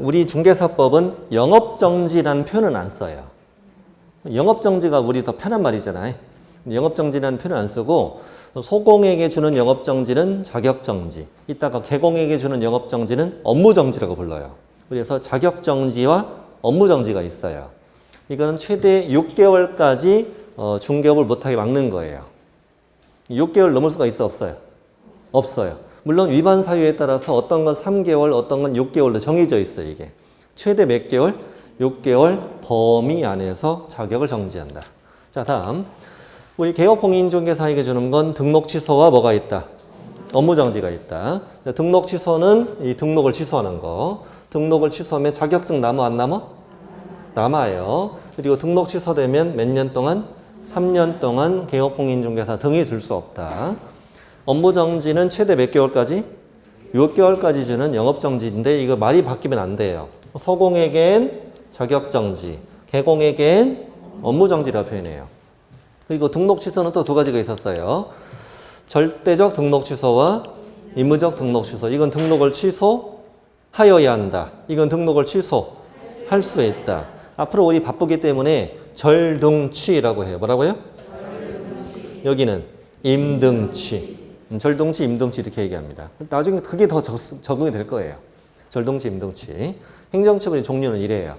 우리 중개사법은 영업정지라는 표현은 안 써요. 영업정지가 우리 더 편한 말이잖아요. 영업정지라는 표현을 안 쓰고 소공에게 주는 영업정지는 자격정지. 이따가 개공에게 주는 영업정지는 업무정지라고 불러요. 그래서 자격정지와 업무정지가 있어요. 이거는 최대 6개월까지 중개업을 못하게 막는 거예요. 6개월 넘을 수가 있어 없어요? 없어요. 물론 위반 사유에 따라서 어떤 건 3개월, 어떤 건 6개월로 정해져 있어요, 이게. 최대 몇 개월? 6개월 범위 안에서 자격을 정지한다. 자, 다음. 우리 개업공인중개사에게 주는 건 등록 취소와 뭐가 있다? 업무 정지가 있다. 자, 등록 취소는 이 등록을 취소하는 거. 등록을 취소하면 자격증 남아 안 남아? 남아요. 그리고 등록 취소되면 몇 년 동안? 3년 동안 개업공인중개사 등이 들 수 없다. 업무 정지는 최대 몇 개월까지? 6개월까지 주는 영업정지인데 이거 말이 바뀌면 안 돼요. 소공에겐 자격정지, 개공에겐 업무정지라고 표현해요. 그리고 등록 취소는 또 두 가지가 있었어요. 절대적 등록 취소와 임의적 등록 취소. 이건 등록을 취소하여야 한다. 이건 등록을 취소할 수 있다. 앞으로 우리 바쁘기 때문에 절등취라고 해요. 뭐라고요? 여기는 임등취. 절등취, 임등취 이렇게 얘기합니다. 나중에 그게 더 적응이 될 거예요. 절등취, 임등취. 행정처분의 종류는 이래요.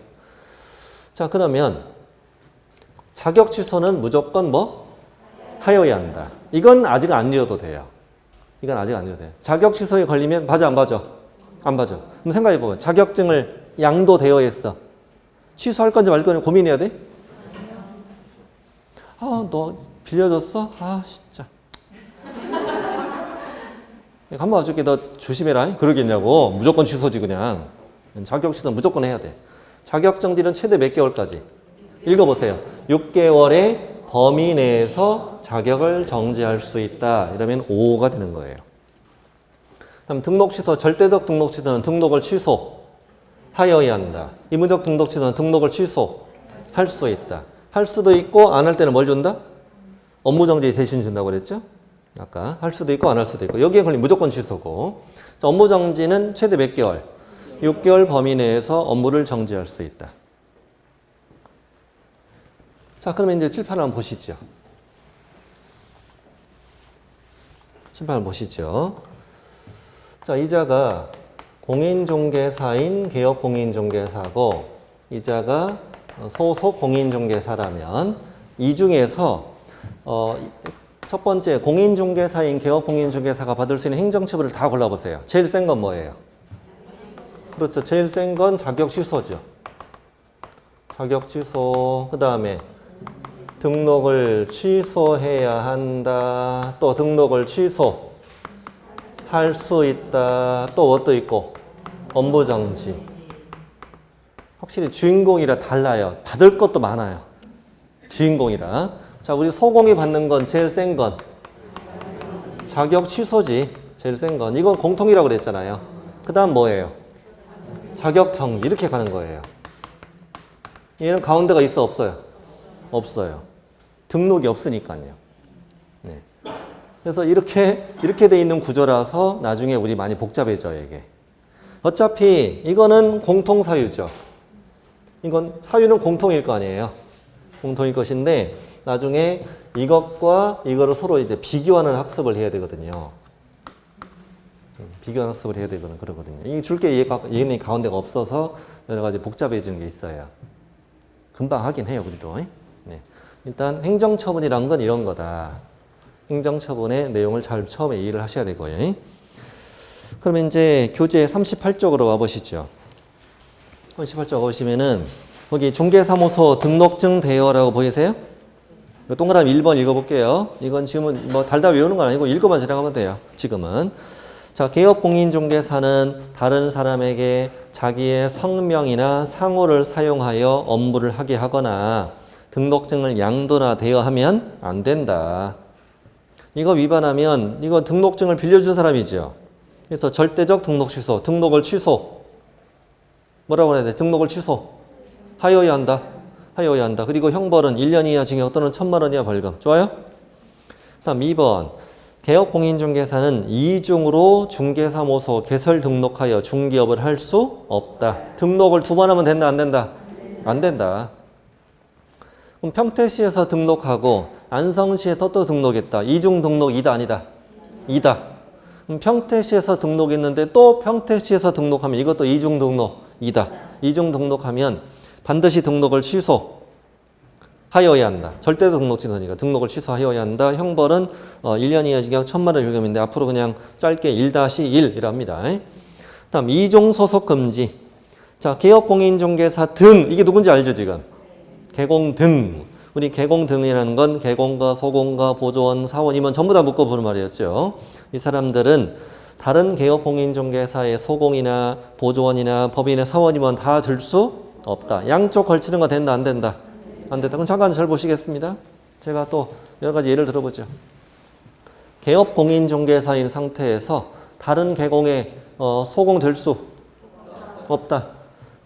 자, 그러면 자격 취소는 무조건 뭐? 하여야 한다. 이건 아직 안 이어도 돼요. 이건 아직 안 이어도 돼요. 자격 취소에 걸리면 봐줘, 안 봐줘? 안 봐줘. 그럼 생각해보면 자격증을 양도되어 있어. 취소할 건지 말 건지 고민해야 돼? 아, 너 빌려줬어? 아, 진짜. 한 번 와줄게. 너 조심해라. 그러겠냐고. 무조건 취소지 그냥. 자격 취소는 무조건 해야 돼. 자격 정지는 최대 몇 개월까지? 읽어보세요. 6개월의 범위 내에서 자격을 정지할 수 있다. 이러면 5가 되는 거예요. 다음 등록 취소, 절대적 등록 취소는 등록을 취소하여야 한다. 임의적 등록 취소는 등록을 취소할 수 있다. 할 수도 있고 안 할 때는 뭘 준다? 업무 정지 대신 준다고 그랬죠? 아까 할 수도 있고 안 할 수도 있고 여기에 걸리면 무조건 취소고. 자, 업무 정지는 최대 몇 개월? 6개월 범위 내에서 업무를 정지할 수 있다. 자, 그러면 이제 칠판을 한번 보시죠. 칠판을 보시죠. 자, 이자가 공인중개사인 개업공인중개사고 이자가 소속 공인중개사라면 이 중에서 첫 번째 공인중개사인 개업공인중개사가 받을 수 있는 행정처분을 다 골라보세요. 제일 센 건 뭐예요? 그렇죠. 제일 센 건 자격 취소죠. 자격 취소. 그 다음에 등록을 취소해야 한다. 또 등록을 취소할 수 있다. 또 뭣도 있고 업무 정지. 확실히 주인공이라 달라요. 받을 것도 많아요. 주인공이라. 자, 우리 소공이 받는 건 제일 센 건 자격 취소지. 제일 센 건. 이건 공통이라고 그랬잖아요. 그 다음 뭐예요? 자격 정지. 이렇게 가는 거예요. 얘는 가운데가 있어 없어요? 없어요. 등록이 없으니까요. 네. 그래서 이렇게 돼 있는 구조라서 나중에 우리 많이 복잡해져요, 이게. 어차피 이거는 공통 사유죠. 이건 사유는 공통일 거 아니에요. 공통일 것인데 나중에 이것과 이거를 서로 이제 비교하는 학습을 해야 되거든요. 비교학습을 해야 되거나 그러거든요. 이 줄게 얘네 가운데가 없어서 여러 가지 복잡해지는 게 있어요. 금방 하긴 해요, 우리도. 네. 일단 행정처분이란 건 이런 거다. 행정처분의 내용을 잘 처음에 이해를 하셔야 되고요. 그러면 이제 교재 38쪽으로 와보시죠. 38쪽 와보시면은 거기 중개사무소 등록증 대여라고 보이세요? 동그라미 1번 읽어볼게요. 이건 지금은 뭐 달달 외우는 건 아니고 읽어만 지나가면 돼요. 지금은. 자, 개업공인중개사는 다른 사람에게 자기의 성명이나 상호를 사용하여 업무를 하게 하거나 등록증을 양도나 대여하면 안 된다. 이거 위반하면 이거 등록증을 빌려준 사람이죠. 그래서 절대적 등록 취소, 등록을 취소. 뭐라고 해야 돼? 등록을 취소. 하여야 한다. 하여야 한다. 그리고 형벌은 1년 이하 징역 또는 1,000만 원 이하 벌금. 좋아요? 다음 2번. 개업공인중개사는 이중으로 중개사무소 개설 등록하여 중개업을 할 수 없다. 등록을 2번 하면 된다, 안 된다? 안 된다. 그럼 평택시에서 등록하고 안성시에서 또 등록했다. 이중 등록 이다, 아니다? 이다. 그럼 평택시에서 등록했는데 또 평택시에서 등록하면 이것도 이중 등록 이다. 이중 등록하면 반드시 등록을 취소하여야 한다. 절대 등록 취소니까 등록을 취소하여야 한다. 형벌은 1년 이하 징역 1,000만 원 벌금인데 앞으로 그냥 짧게 1-1이랍니다. 다음 이중 소속 금지. 자, 개업공인중개사 등 이게 누군지 알죠 지금? 개공 등. 우리 개공 등이라는 건 개공과 소공과 보조원, 사원, 임원 전부 다 묶어 부르는 말이었죠. 이 사람들은 다른 개업공인중개사의 소공이나 보조원이나 법인의 사원, 임원 다 들 수 없다. 양쪽 걸치는 거 된다, 안 된다? 안 된다. 그럼 잠깐 잘 보시겠습니다. 제가 또 여러 가지 예를 들어보죠. 개업공인중개사인 상태에서 다른 개공에 소공 될 수 없다.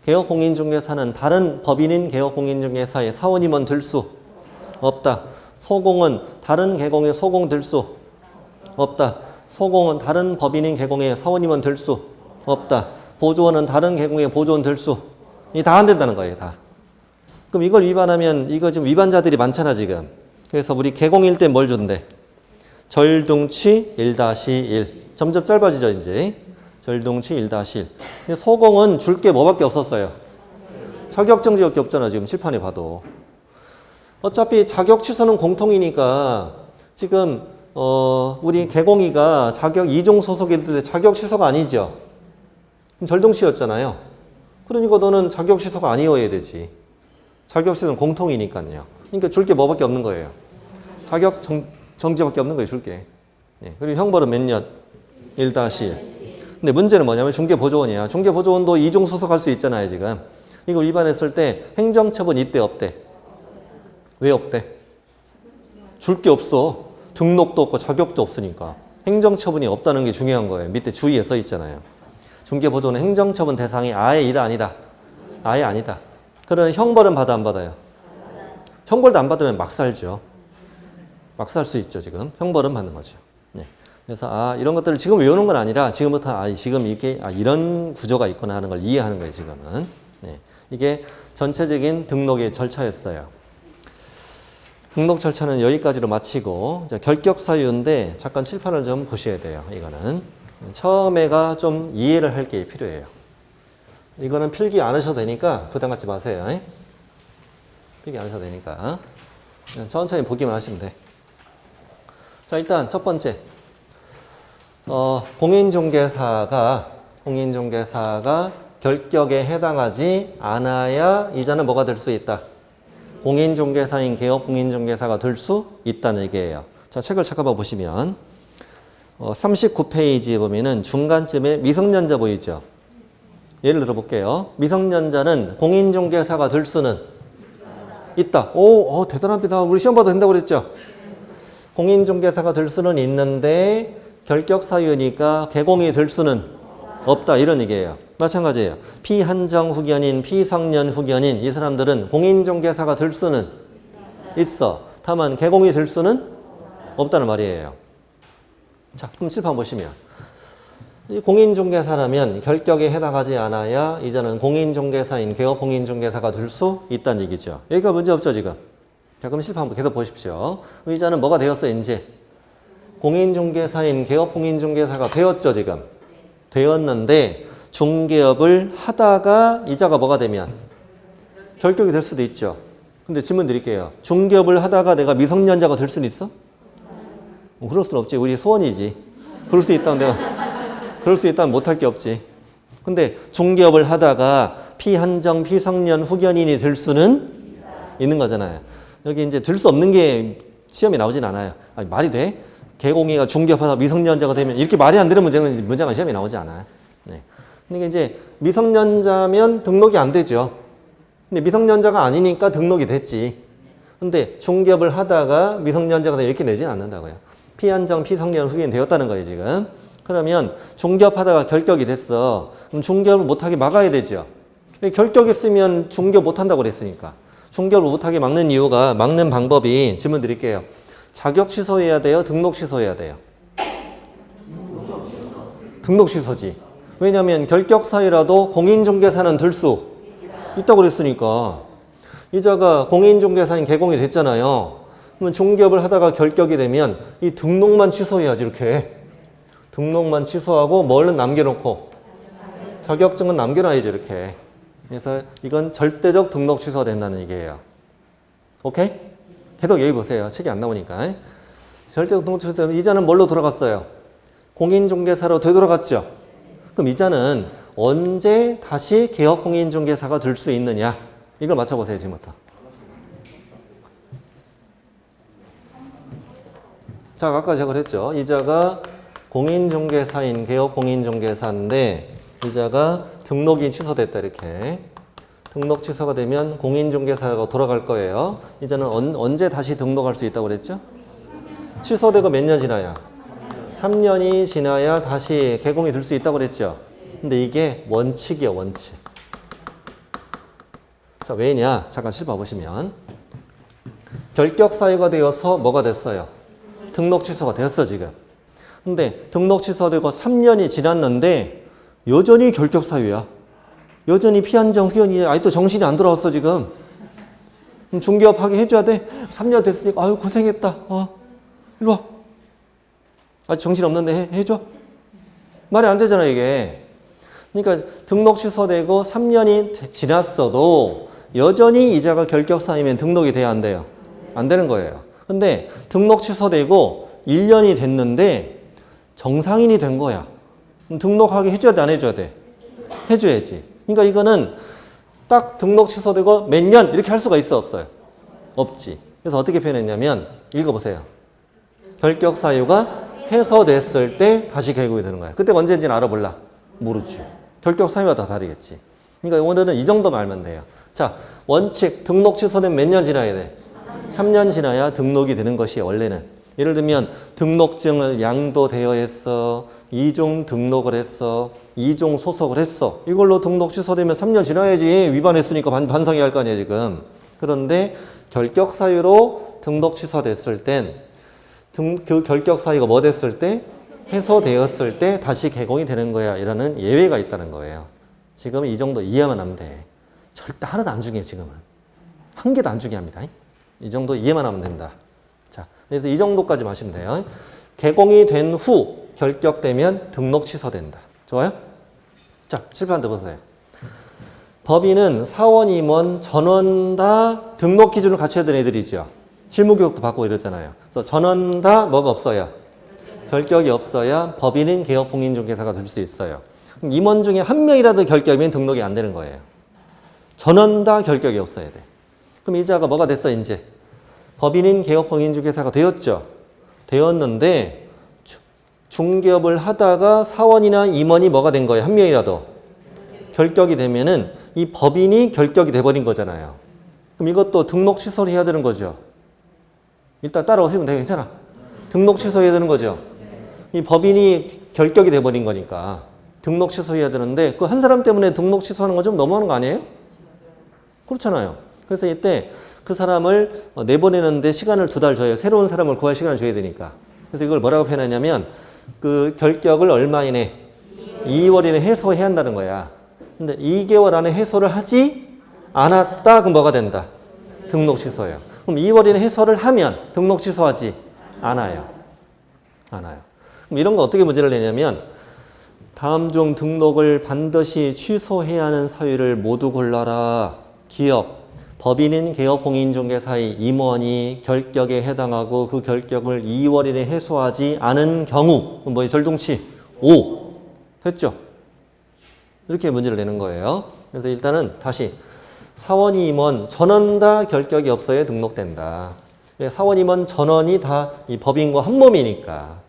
개업공인중개사는 다른 법인인 개업공인중개사의 사원임원 될 수 없다. 소공은 다른 개공에 소공 될 수 없다. 소공은 다른 법인인 개공에 사원임원 될 수 없다. 보조원은 다른 개공에 보조원 될 수 이 다 안 된다는 거예요, 다. 그럼 이걸 위반하면 이거 지금 위반자들이 많잖아, 지금. 그래서 우리 개공일 때 뭘 준대? 절등치 1-1. 점점 짧아지죠, 이제. 절등치 1-1. 소공은 줄 게 뭐밖에 없었어요? 자격정지밖에 없잖아, 지금 칠판에 봐도. 어차피 자격 취소는 공통이니까 지금 우리 개공이가 자격 이중 소속일 때 자격 취소가 아니죠. 절등치였잖아요. 그러니까 너는 자격 취소가 아니어야 되지. 자격 취소는 공통이니까요. 그러니까 줄 게 뭐밖에 없는 거예요. 자격 정지밖에 없는 거예요, 줄 게. 예. 그리고 형벌은 몇 년? 1-1. 근데 문제는 뭐냐면 중개보조원이야. 중개보조원도 이중 소속할 수 있잖아요, 지금. 이거 위반했을 때 행정처분 이때 없대. 왜 없대? 줄 게 없어. 등록도 없고 자격도 없으니까. 행정처분이 없다는 게 중요한 거예요. 밑에 주의에 써 있잖아요. 중개보조원은 행정처분 대상이 아예 이다, 아니다? 아예 아니다. 그러면 형벌은 받아, 안 받아요? 형벌도 안 받으면 막 살죠. 막 살 수 있죠, 지금. 형벌은 받는 거죠. 네. 그래서 이런 것들을 지금 외우는 건 아니라 지금부터 지금 이게 이런 구조가 있구나 하는 걸 이해하는 거예요, 지금은. 네. 이게 전체적인 등록의 절차였어요. 등록 절차는 여기까지로 마치고 결격 사유인데 잠깐 칠판을 좀 보셔야 돼요. 이거는 처음에가 좀 이해를 할 게 필요해요. 이거는 필기 안 하셔도 되니까 부담 갖지 마세요. 필기 안 하셔도 되니까 천천히 보기만 하시면 돼. 자, 일단 첫 번째 공인중개사가 결격에 해당하지 않아야 이자는 뭐가 될 수 있다? 공인중개사인 개업공인중개사가 될 수 있다는 얘기예요. 자, 책을 잠깐만 보시면 39페이지에 보면은 중간쯤에 미성년자 보이죠? 예를 들어 볼게요. 미성년자는 공인중개사가 될 수는 있다. 대단합니다. 우리 시험 봐도 된다고 그랬죠? 공인중개사가 될 수는 있는데 결격 사유니까 개공이 될 수는 없다. 이런 얘기예요. 마찬가지예요. 피한정 후견인, 피성년 후견인 이 사람들은 공인중개사가 될 수는 있어. 다만 개공이 될 수는 없다는 말이에요. 자, 그럼 칠판 보시면 이 공인중개사라면 결격에 해당하지 않아야 이제는 공인중개사인 개업공인중개사가 될 수 있다는 얘기죠. 여기가 문제 없죠, 지금? 자, 그럼 칠판 계속 보십시오. 의자는 뭐가 되었어요, 이제? 공인중개사인 개업공인중개사가 되었죠, 지금? 되었는데 중개업을 하다가 이자가 뭐가 되면 결격이 될 수도 있죠. 근데 질문 드릴게요. 중개업을 하다가 내가 미성년자가 될 수는 있어? 그럴 수는 없지. 우리 소원이지. 그럴 수 있다면 못할 게 없지. 근데 중개업을 하다가 피한정, 피성년, 후견인이 될 수는 있는 거잖아요. 여기 이제 될 수 없는 게 시험에 나오진 않아요. 아니, 말이 돼? 개공이가 중개업하다 미성년자가 되면 이렇게 말이 안 되는 문제가 시험에 나오지 않아요. 네. 근데 이제 미성년자면 등록이 안 되죠. 근데 미성년자가 아니니까 등록이 됐지. 근데 중개업을 하다가 미성년자가 되면 이렇게 내지는 않는다고요. 피한정, 피성년, 후견이 되었다는 거예요, 지금. 그러면 중개업하다가 결격이 됐어. 그럼 중개업을 못하게 막아야 되죠. 결격했으면 중개업 못한다고 그랬으니까. 중개업을 못하게 막는 방법이 질문 드릴게요. 자격 취소해야 돼요? 등록 취소해야 돼요? 등록 취소지. 왜냐하면 결격 사유라도 공인중개사는 들 수 있다고 그랬으니까. 이자가 공인중개사인 개공이 됐잖아요. 그러면 중개업을 하다가 결격이 되면 이 등록만 취소해야지, 이렇게. 등록만 취소하고 뭘는 남겨놓고 자격증은 남겨놔야지, 이렇게. 그래서 이건 절대적 등록 취소가 된다는 얘기예요. 오케이? 계속 여기 보세요. 책이 안 나오니까. 절대적 등록 취소되면 이자는 뭘로 돌아갔어요? 공인중개사로 되돌아갔죠. 그럼 이자는 언제 다시 개업 공인중개사가 될 수 있느냐? 이걸 맞춰보세요, 지금부터. 자, 아까 제가 그랬죠. 이자가 공인중개사인 개업 공인중개사인데 이자가 등록이 취소됐다, 이렇게. 등록 취소가 되면 공인중개사가 돌아갈 거예요. 이자는 언제 다시 등록할 수 있다고 그랬죠? 취소되고 몇 년 지나야? 3년이 지나야 다시 개공이 될 수 있다고 그랬죠? 근데 이게 원칙이에요, 원칙. 자, 왜냐? 잠깐 봐보시면. 결격 사유가 되어서 뭐가 됐어요? 등록 취소가 됐어, 지금. 근데 등록 취소되고 3년이 지났는데 여전히 결격 사유야. 여전히 피한정 후견이 아직도 정신이 안 돌아왔어, 지금. 그럼 중개업 하게 해줘야 돼. 3년 됐으니까 아유 고생했다. 이리 와. 아직 정신 없는데 해줘? 말이 안 되잖아, 이게. 그러니까 등록 취소되고 3년이 지났어도 여전히 이자가 결격 사유면 등록이 돼야 안 돼요? 안 되는 거예요. 근데 등록 취소되고 1년이 됐는데 정상인이 된 거야. 그럼 등록하게 해줘야 돼, 안 해줘야 돼? 해줘야지. 그러니까 이거는 딱 등록 취소되고 몇 년 이렇게 할 수가 있어, 없어요? 없지. 그래서 어떻게 표현했냐면 읽어보세요. 결격 사유가 해소됐을 때 다시 개국이 되는 거야. 그때가 언제인지는 알아볼라? 모르지. 결격 사유가 다 다르겠지. 그러니까 오늘은 이 정도만 알면 돼요. 자, 원칙 등록 취소된 몇 년 지나야 돼? 3년 지나야 등록이 되는 것이 원래는. 예를 들면 등록증을 양도되어 했어. 2종 등록을 했어. 2종 소속을 했어. 이걸로 등록 취소되면 3년 지나야지. 위반했으니까 반성해야 할 거 아니야, 지금. 그런데 결격 사유로 등록 취소됐을 땐 그 결격 사유가 뭐 됐을 때? 해소되었을 때 다시 개공이 되는 거야. 이라는 예외가 있다는 거예요. 지금 이 정도 이해만 하면 돼. 절대 하나도 안 중요해, 지금은. 한 개도 안 중요합니다. 이 정도 이해만 하면 된다. 자, 그래서 이 정도까지 마시면 돼요. 개공이 된 후 결격되면 등록 취소된다. 좋아요? 자, 실판 더 보세요. 법인은 사원, 임원, 전원 다 등록 기준을 갖춰야 되는 애들이죠. 실무교육도 받고 이러잖아요. 그래서 전원 다 뭐가 없어요? 결격이 없어야 법인은 개업 공인중개사가 될 수 있어요. 그럼 임원 중에 한 명이라도 결격이면 등록이 안 되는 거예요. 전원 다 결격이 없어야 돼. 그럼 이자가 뭐가 됐어, 이제? 법인인 개업 공인중개사가 되었죠. 되었는데 중개업을 하다가 사원이나 임원이 뭐가 된 거예요? 한 명이라도 결격이 되면은 이 법인이 결격이 돼버린 거잖아요. 그럼 이것도 등록 취소를 해야 되는 거죠. 일단 따라오시면 돼요. 괜찮아. 등록 취소해야 되는 거죠. 이 법인이 결격이 돼버린 거니까 등록 취소해야 되는데 그 한 사람 때문에 등록 취소하는 건 좀 너무하는 거 아니에요? 그렇잖아요. 그래서 이때 그 사람을 내보내는데 시간을 2달 줘요. 새로운 사람을 구할 시간을 줘야 되니까. 그래서 이걸 뭐라고 표현하냐면 그 결격을 얼마 이내? 2월 이내 해소해야 한다는 거야. 근데 2개월 안에 해소를 하지 않았다. 그럼 뭐가 된다? 등록 취소예요. 그럼 2월 이내 해소를 하면 등록 취소하지 않아요. 그럼 이런 거 어떻게 문제를 내냐면 다음 중 등록을 반드시 취소해야 하는 사유를 모두 골라라. 기업, 법인인 개업공인중개사의 임원이 결격에 해당하고 그 결격을 2월 이내 해소하지 않은 경우 뭐예요? 절동치 5. 됐죠? 이렇게 문제를 내는 거예요. 그래서 일단은 다시 사원 임원 전원 다 결격이 없어야 등록된다. 사원 임원 전원이 다 이 법인과 한 몸이니까.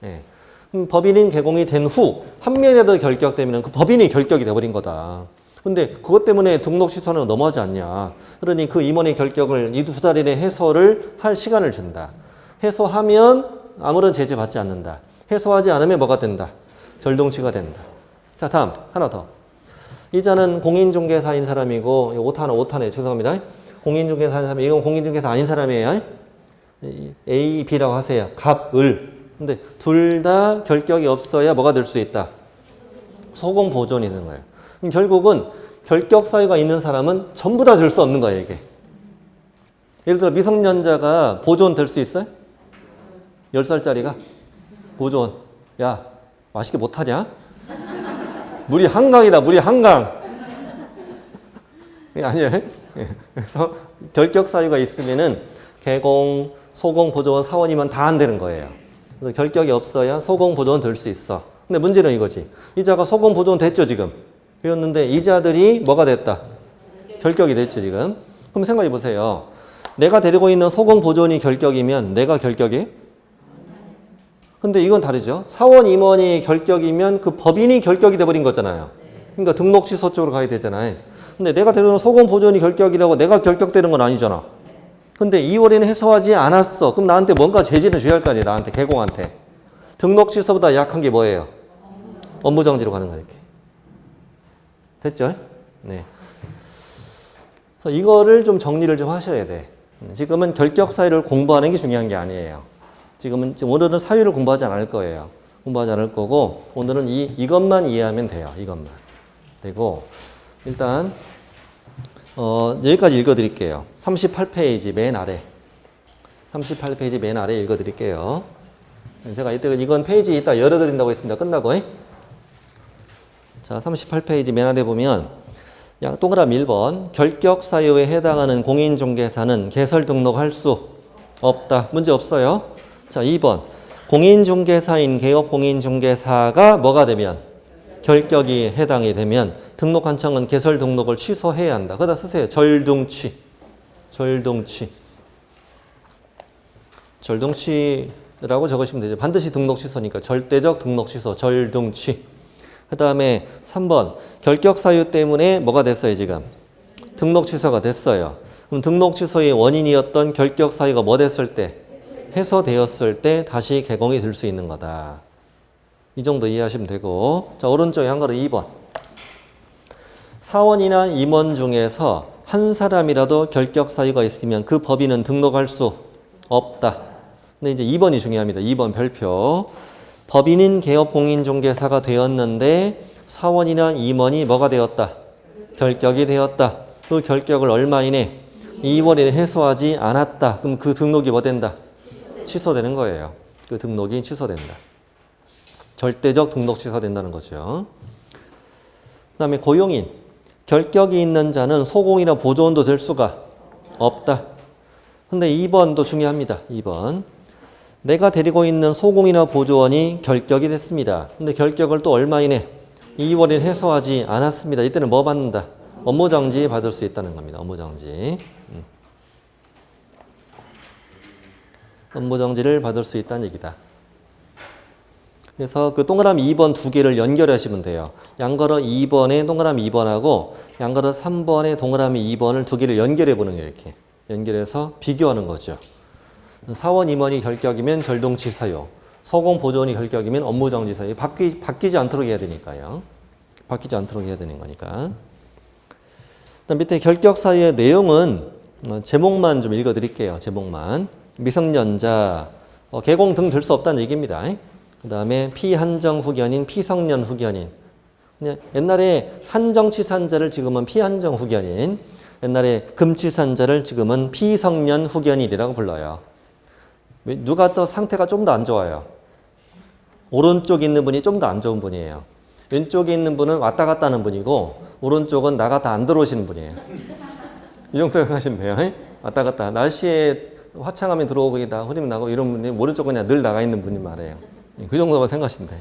예. 법인인 개공이 된 후 한 명이라도 결격되면 그 법인이 결격이 돼버린 거다. 근데 그것 때문에 등록 취소는 넘어가지 않냐. 그러니 그 임원의 결격을 이 2달 이내 해소를 할 시간을 준다. 해소하면 아무런 제재 받지 않는다. 해소하지 않으면 뭐가 된다? 절동치가 된다. 자, 다음 하나 더. 이자는 공인중개사인 사람이고 오타네 죄송합니다. 공인중개사인 사람 이건 공인중개사 아닌 사람이에요. A, B라고 하세요. 갑, 을. 근데 둘 다 결격이 없어야 뭐가 될 수 있다? 소공 보존이 되는 거예요. 그럼 결국은 결격 사유가 있는 사람은 전부 다 줄 수 없는 거예요, 이게. 예를 들어 미성년자가 보존 될 수 있어요? 10살짜리가 보존. 야, 맛있게 못하냐? 물이 한강이다, 물이 한강. 아니에요. 그래서 결격 사유가 있으면은 개공, 소공, 보존, 사원이면 다 안 되는 거예요. 그래서 결격이 없어야 소공, 보존 될 수 있어. 근데 문제는 이거지. 이자가 소공, 보존 됐죠, 지금. 그랬는데 이자들이 뭐가 됐다? 결격이 됐죠, 지금. 그럼 생각해 보세요. 내가 데리고 있는 소공, 보존이 결격이면 내가 결격이? 근데 이건 다르죠. 사원 임원이 결격이면 그 법인이 결격이 돼버린 거잖아요. 그러니까 등록 취소 쪽으로 가야 되잖아요. 근데 내가 데려오는 소공 보존이 결격이라고 내가 결격되는 건 아니잖아. 근데 2월에는 해소하지 않았어. 그럼 나한테 뭔가 제지는 줘야 할 거 아니에요. 나한테, 개공한테. 등록 취소보다 약한 게 뭐예요? 업무정지로 가는 거예요. 이렇게. 됐죠? 네. 그래서 이거를 좀 정리를 좀 하셔야 돼. 지금은 결격 사유를 공부하는 게 중요한 게 아니에요. 지금 오늘은 사유를 공부하지 않을 거예요. 공부하지 않을 거고 오늘은 이것만 이해하면 돼요. 이것만. 되고 일단 여기까지 읽어드릴게요. 38페이지 맨 아래. 38페이지 맨 아래 읽어드릴게요. 제가 이건 페이지 이따 열어드린다고 했습니다. 끝나고. 자, 38페이지 맨 아래 보면 동그라미 1번 결격 사유에 해당하는 공인중개사는 개설 등록할 수 없다. 문제 없어요. 자, 2번 공인중개사인 개업공인중개사가 뭐가 되면 결격이 해당이 되면 등록한청은 개설 등록을 취소해야 한다. 거기다 쓰세요. 절등치라고 적으시면 되죠. 반드시 등록 취소니까 절대적 등록 취소, 절등치. 그 다음에 3번 결격 사유 때문에 뭐가 됐어요 지금? 등록 취소가 됐어요. 그럼 등록 취소의 원인이었던 결격 사유가 뭐 됐을 때? 해소되었을 때 다시 개공이 될 수 있는 거다. 이 정도 이해하시면 되고 자 오른쪽에 한 거로 2번 사원이나 임원 중에서 한 사람이라도 결격 사유가 있으면 그 법인은 등록할 수 없다. 근데 이제 2번이 중요합니다. 2번 별표 법인인 개업공인중개사가 되었는데 사원이나 임원이 뭐가 되었다? 결격이 되었다. 그 결격을 얼마 이내? 2월 이내 해소하지 않았다. 그럼 그 등록이 뭐 된다? 취소되는 거예요. 그 등록이 취소된다. 절대적 등록 취소된다는 거죠. 그 다음에 고용인. 결격이 있는 자는 소공이나 보존도 될 수가 없다. 근데 2번도 중요합니다. 2번. 내가 데리고 있는 소공이나 보조원이 결격이 됐습니다. 근데 결격을 또 얼마 이내? 2월에 해소하지 않았습니다. 이때는 뭐 받는다? 업무정지 받을 수 있다는 겁니다. 업무정지. 업무정지를 받을 수 있다는 얘기다. 그래서 그 동그라미 2번 두 개를 연결하시면 돼요. 양걸어 2번에 동그라미 2번하고 양걸어 3번에 동그라미 2번을 두 개를 연결해 보는 거예요. 이렇게. 연결해서 비교하는 거죠. 사원 임원이 결격이면 절동치 사유, 소공 보존이 결격이면 업무정지 사유. 바뀌지 않도록 해야 되니까요. 바뀌지 않도록 해야 되는 거니까. 그다음 밑에 결격 사유의 내용은 제목만 좀 읽어드릴게요. 제목만. 미성년자, 개공 등 될 수 없다는 얘기입니다. 그 다음에 피한정 후견인, 피성년 후견인. 옛날에 한정치산자를 지금은 피한정 후견인, 옛날에 금치산자를 지금은 피성년 후견인이라고 불러요. 누가 더 상태가 좀 더 안 좋아요? 오른쪽 있는 분이 좀 더 안 좋은 분이에요. 왼쪽에 있는 분은 왔다 갔다 하는 분이고 오른쪽은 나갔다 안 들어오시는 분이에요. 이 정도 생각하시면 돼요. 왔다 갔다. 날씨에 화창하면 들어오기다 흐리면 나고 이런 분이 오른쪽은 그냥 늘 나가 있는 분이 말이에요. 그 정도만 생각하시면 돼요.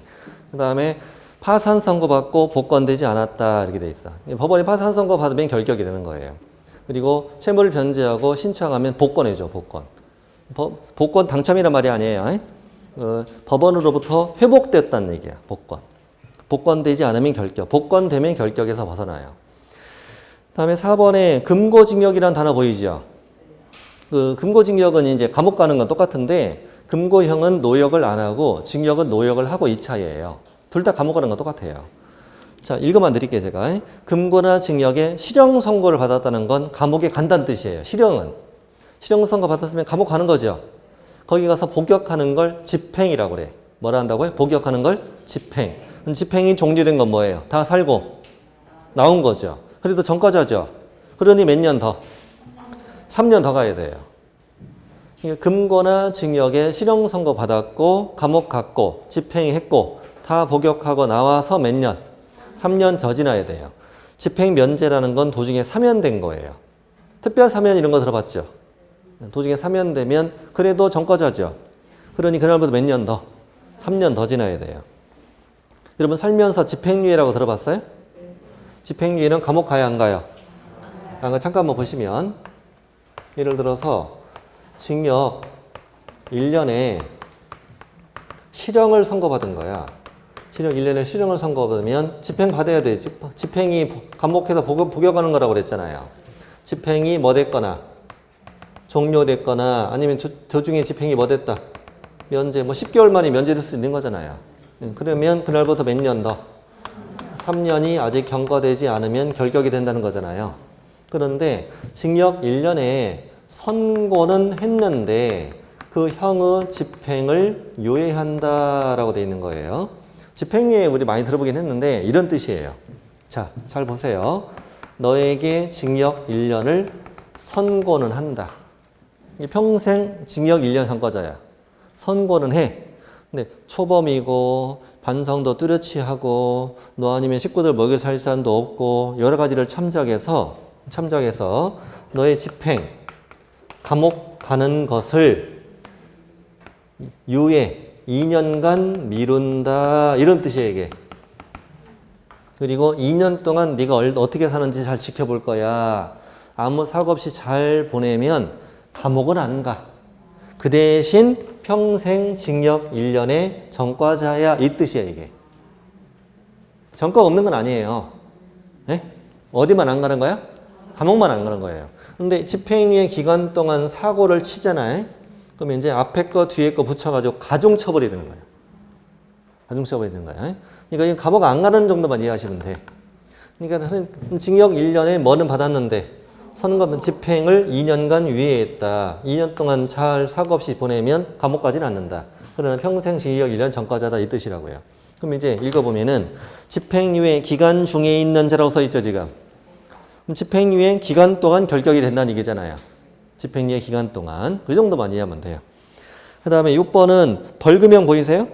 그 다음에 파산 선고 받고 복권되지 않았다 이렇게 돼 있어. 법원이 파산 선고 받으면 결격이 되는 거예요. 그리고 채무를 변제하고 신청하면 복권해줘. 복권 당첨이란 말이 아니에요. 법원으로부터 회복됐다는 얘기야. 복권되지 않으면 결격. 복권되면 결격에서 벗어나요. 다음에 4번에 금고징역이라는 단어 보이죠? 그 금고징역은 이제 감옥 가는 건 똑같은데 금고형은 노역을 안 하고 징역은 노역을 하고 이 차이예요. 둘 다 감옥 가는 건 똑같아요. 자, 읽어만 드릴게요, 제가. 금고나 징역에 실형 선고를 받았다는 건 감옥에 간다는 뜻이에요. 실형 선고 받았으면 감옥 가는 거죠. 거기 가서 복역하는 걸 집행이라고 그래. 뭐라 한다고요? 복역하는 걸 집행. 집행이 종료된 건 뭐예요? 다 살고 나온 거죠. 그래도 전과자죠. 그러니 몇 년 더? 3년 더 가야 돼요. 금고나 징역에 실형 선고 받았고 감옥 갔고 집행했고 다 복역하고 나와서 몇 년? 3년 더 지나야 돼요. 집행 면제라는 건 도중에 사면된 거예요. 특별 사면 이런 거 들어봤죠? 도중에 사면되면 그래도 전과자죠. 그러니 그날부터 몇 년 더? 3년 더 지나야 돼요. 여러분 살면서 집행유예라고 들어봤어요? 집행유예는 감옥 가야 안 가요? 잠깐만 보시면 예를 들어서 징역 1년에 실형을 선고받은 거야. 1년에 실형을 선고받으면 집행받아야 돼. 집행이 감옥에서 복역하는 거라고 그랬잖아요. 집행이 뭐 됐거나 종료됐거나 아니면 도중에 집행이 뭐 됐다. 면제, 10개월 만에 면제될 수 있는 거잖아요. 그러면 그날부터 몇 년 더? 3년이 아직 경과되지 않으면 결격이 된다는 거잖아요. 그런데 징역 1년에 선고는 했는데 그 형의 집행을 유예한다라고 돼 있는 거예요. 집행유예 우리 많이 들어보긴 했는데 이런 뜻이에요. 자, 잘 보세요. 너에게 징역 1년을 선고는 한다. 평생 징역 1년 선고자야. 선고는 해. 근데 초범이고 반성도 뚜렷이 하고 너 아니면 식구들 먹여 살 사람도 없고 여러 가지를 참작해서 너의 집행, 감옥 가는 것을 유예 2년간 미룬다 이런 뜻이에요 이게. 그리고 2년 동안 네가 어떻게 사는지 잘 지켜볼 거야. 아무 사고 없이 잘 보내면 감옥은 안 가. 그 대신 평생 징역 1년의 전과자야 이 뜻이에요 이게. 전과가 없는 건 아니에요. 네? 어디만 안 가는 거야? 감옥만 안 가는 거예요. 근데 집행유예 기간 동안 사고를 치잖아요. 그러면 이제 앞에 거 뒤에 거 붙여가지고 가중처벌이 되는 거예요. 가중처벌이 되는 거예요. 그러니까 감옥 안 가는 정도만 이해하시면 돼. 그러니까 징역 1년에 뭐는 받았는데 선고받은 집행을 2년간 유예했다. 2년 동안 잘 사고 없이 보내면 감옥 가지는 않는다. 그러나 평생 징역 1년 전과자다 이 뜻이라고요. 그럼 이제 읽어보면은 집행유예 기간 중에 있는 자라고 써있죠 지금. 그럼 집행유예 기간 동안 결격이 된다는 얘기잖아요. 집행유예 기간 동안. 그 정도만 이해하면 돼요. 그 다음에 6번은 벌금형 보이세요?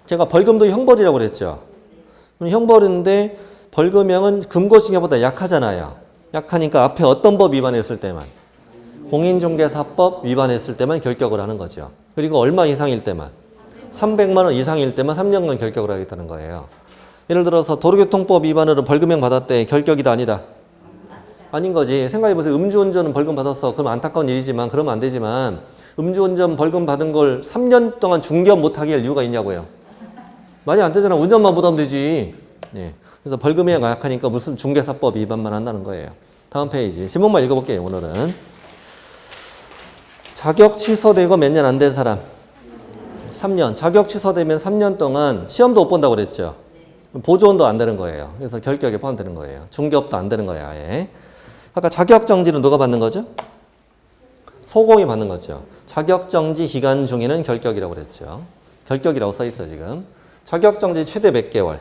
제가 벌금도 형벌이라고 그랬죠. 형벌인데 벌금형은 금고징역보다 약하잖아요. 약하니까 앞에 어떤 법 위반했을 때만 공인중개사법 위반했을 때만 결격을 하는 거죠. 그리고 얼마 이상일 때만 300만 원 이상일 때만 3년간 결격을 하겠다는 거예요. 예를 들어서 도로교통법 위반으로 벌금형 받았대. 결격이다 아니다? 아닌 거지. 생각해보세요. 음주운전은 벌금 받았어. 그럼 안타까운 일이지만 그러면 안 되지만 음주운전 벌금 받은 걸 3년 동안 중개업 못하게 할 이유가 있냐고요. 말이 안 되잖아. 운전만 못하면 되지. 네. 그래서 벌금형이 약하니까 무슨 중개사법 위반만 한다는 거예요. 다음 페이지. 지문만 읽어볼게요. 오늘은. 자격 취소되고 몇 년 안 된 사람. 3년. 자격 취소되면 3년 동안 시험도 못 본다고 그랬죠. 보조원도 안 되는 거예요. 그래서 결격에 포함되는 거예요. 중개업도 안 되는 거예요. 아예. 아까 자격정지는 누가 받는 거죠? 소공이 받는 거죠. 자격정지 기간 중에는 결격이라고 그랬죠. 결격이라고 써있어 지금. 자격정지 최대 몇 개월?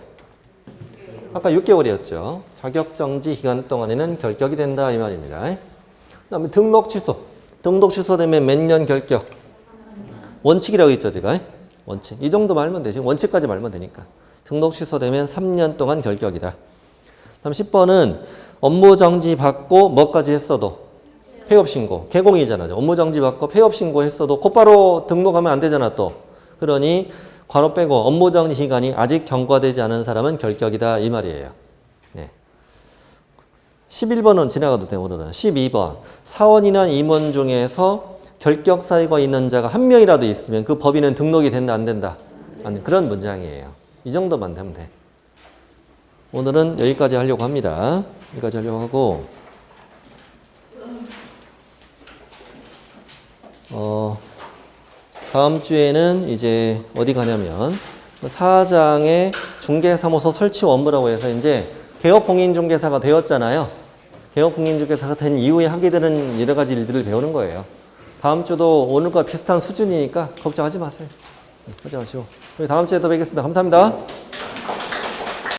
아까 6개월이었죠. 자격정지 기간 동안에는 결격이 된다 이 말입니다. 그 다음에 등록 취소. 등록 취소되면 몇 년 결격? 원칙이라고 있죠 제가. 원칙. 이 정도 말면 돼. 지금 원칙까지 말면 되니까. 등록 취소되면 3년 동안 결격이다. 다음 10번은 업무 정지 받고 뭐까지 했어도 폐업 신고, 개공이잖아요. 업무 정지 받고 폐업 신고 했어도 곧바로 등록하면 안 되잖아 또. 그러니 괄호 빼고 업무 정지 기간이 아직 경과되지 않은 사람은 결격이다 이 말이에요. 네. 11번은 지나가도 돼요. 12번 사원이나 임원 중에서 결격 사유가 있는 자가 한 명이라도 있으면 그 법인은 등록이 된다 안 된다? 아니, 그런 문장이에요. 이 정도만 되면 돼. 오늘은 여기까지 하려고 합니다. 여기까지 하려고 하고 다음 주에는 이제 어디 가냐면 사장의 중개사무소 설치 업무라고 해서 이제 개업공인중개사가 되었잖아요. 개업공인중개사가 된 이후에 하게 되는 여러 가지 일들을 배우는 거예요. 다음 주도 오늘과 비슷한 수준이니까 걱정하지 마세요. 걱정하시고. 다음 주에 또 뵙겠습니다. 감사합니다.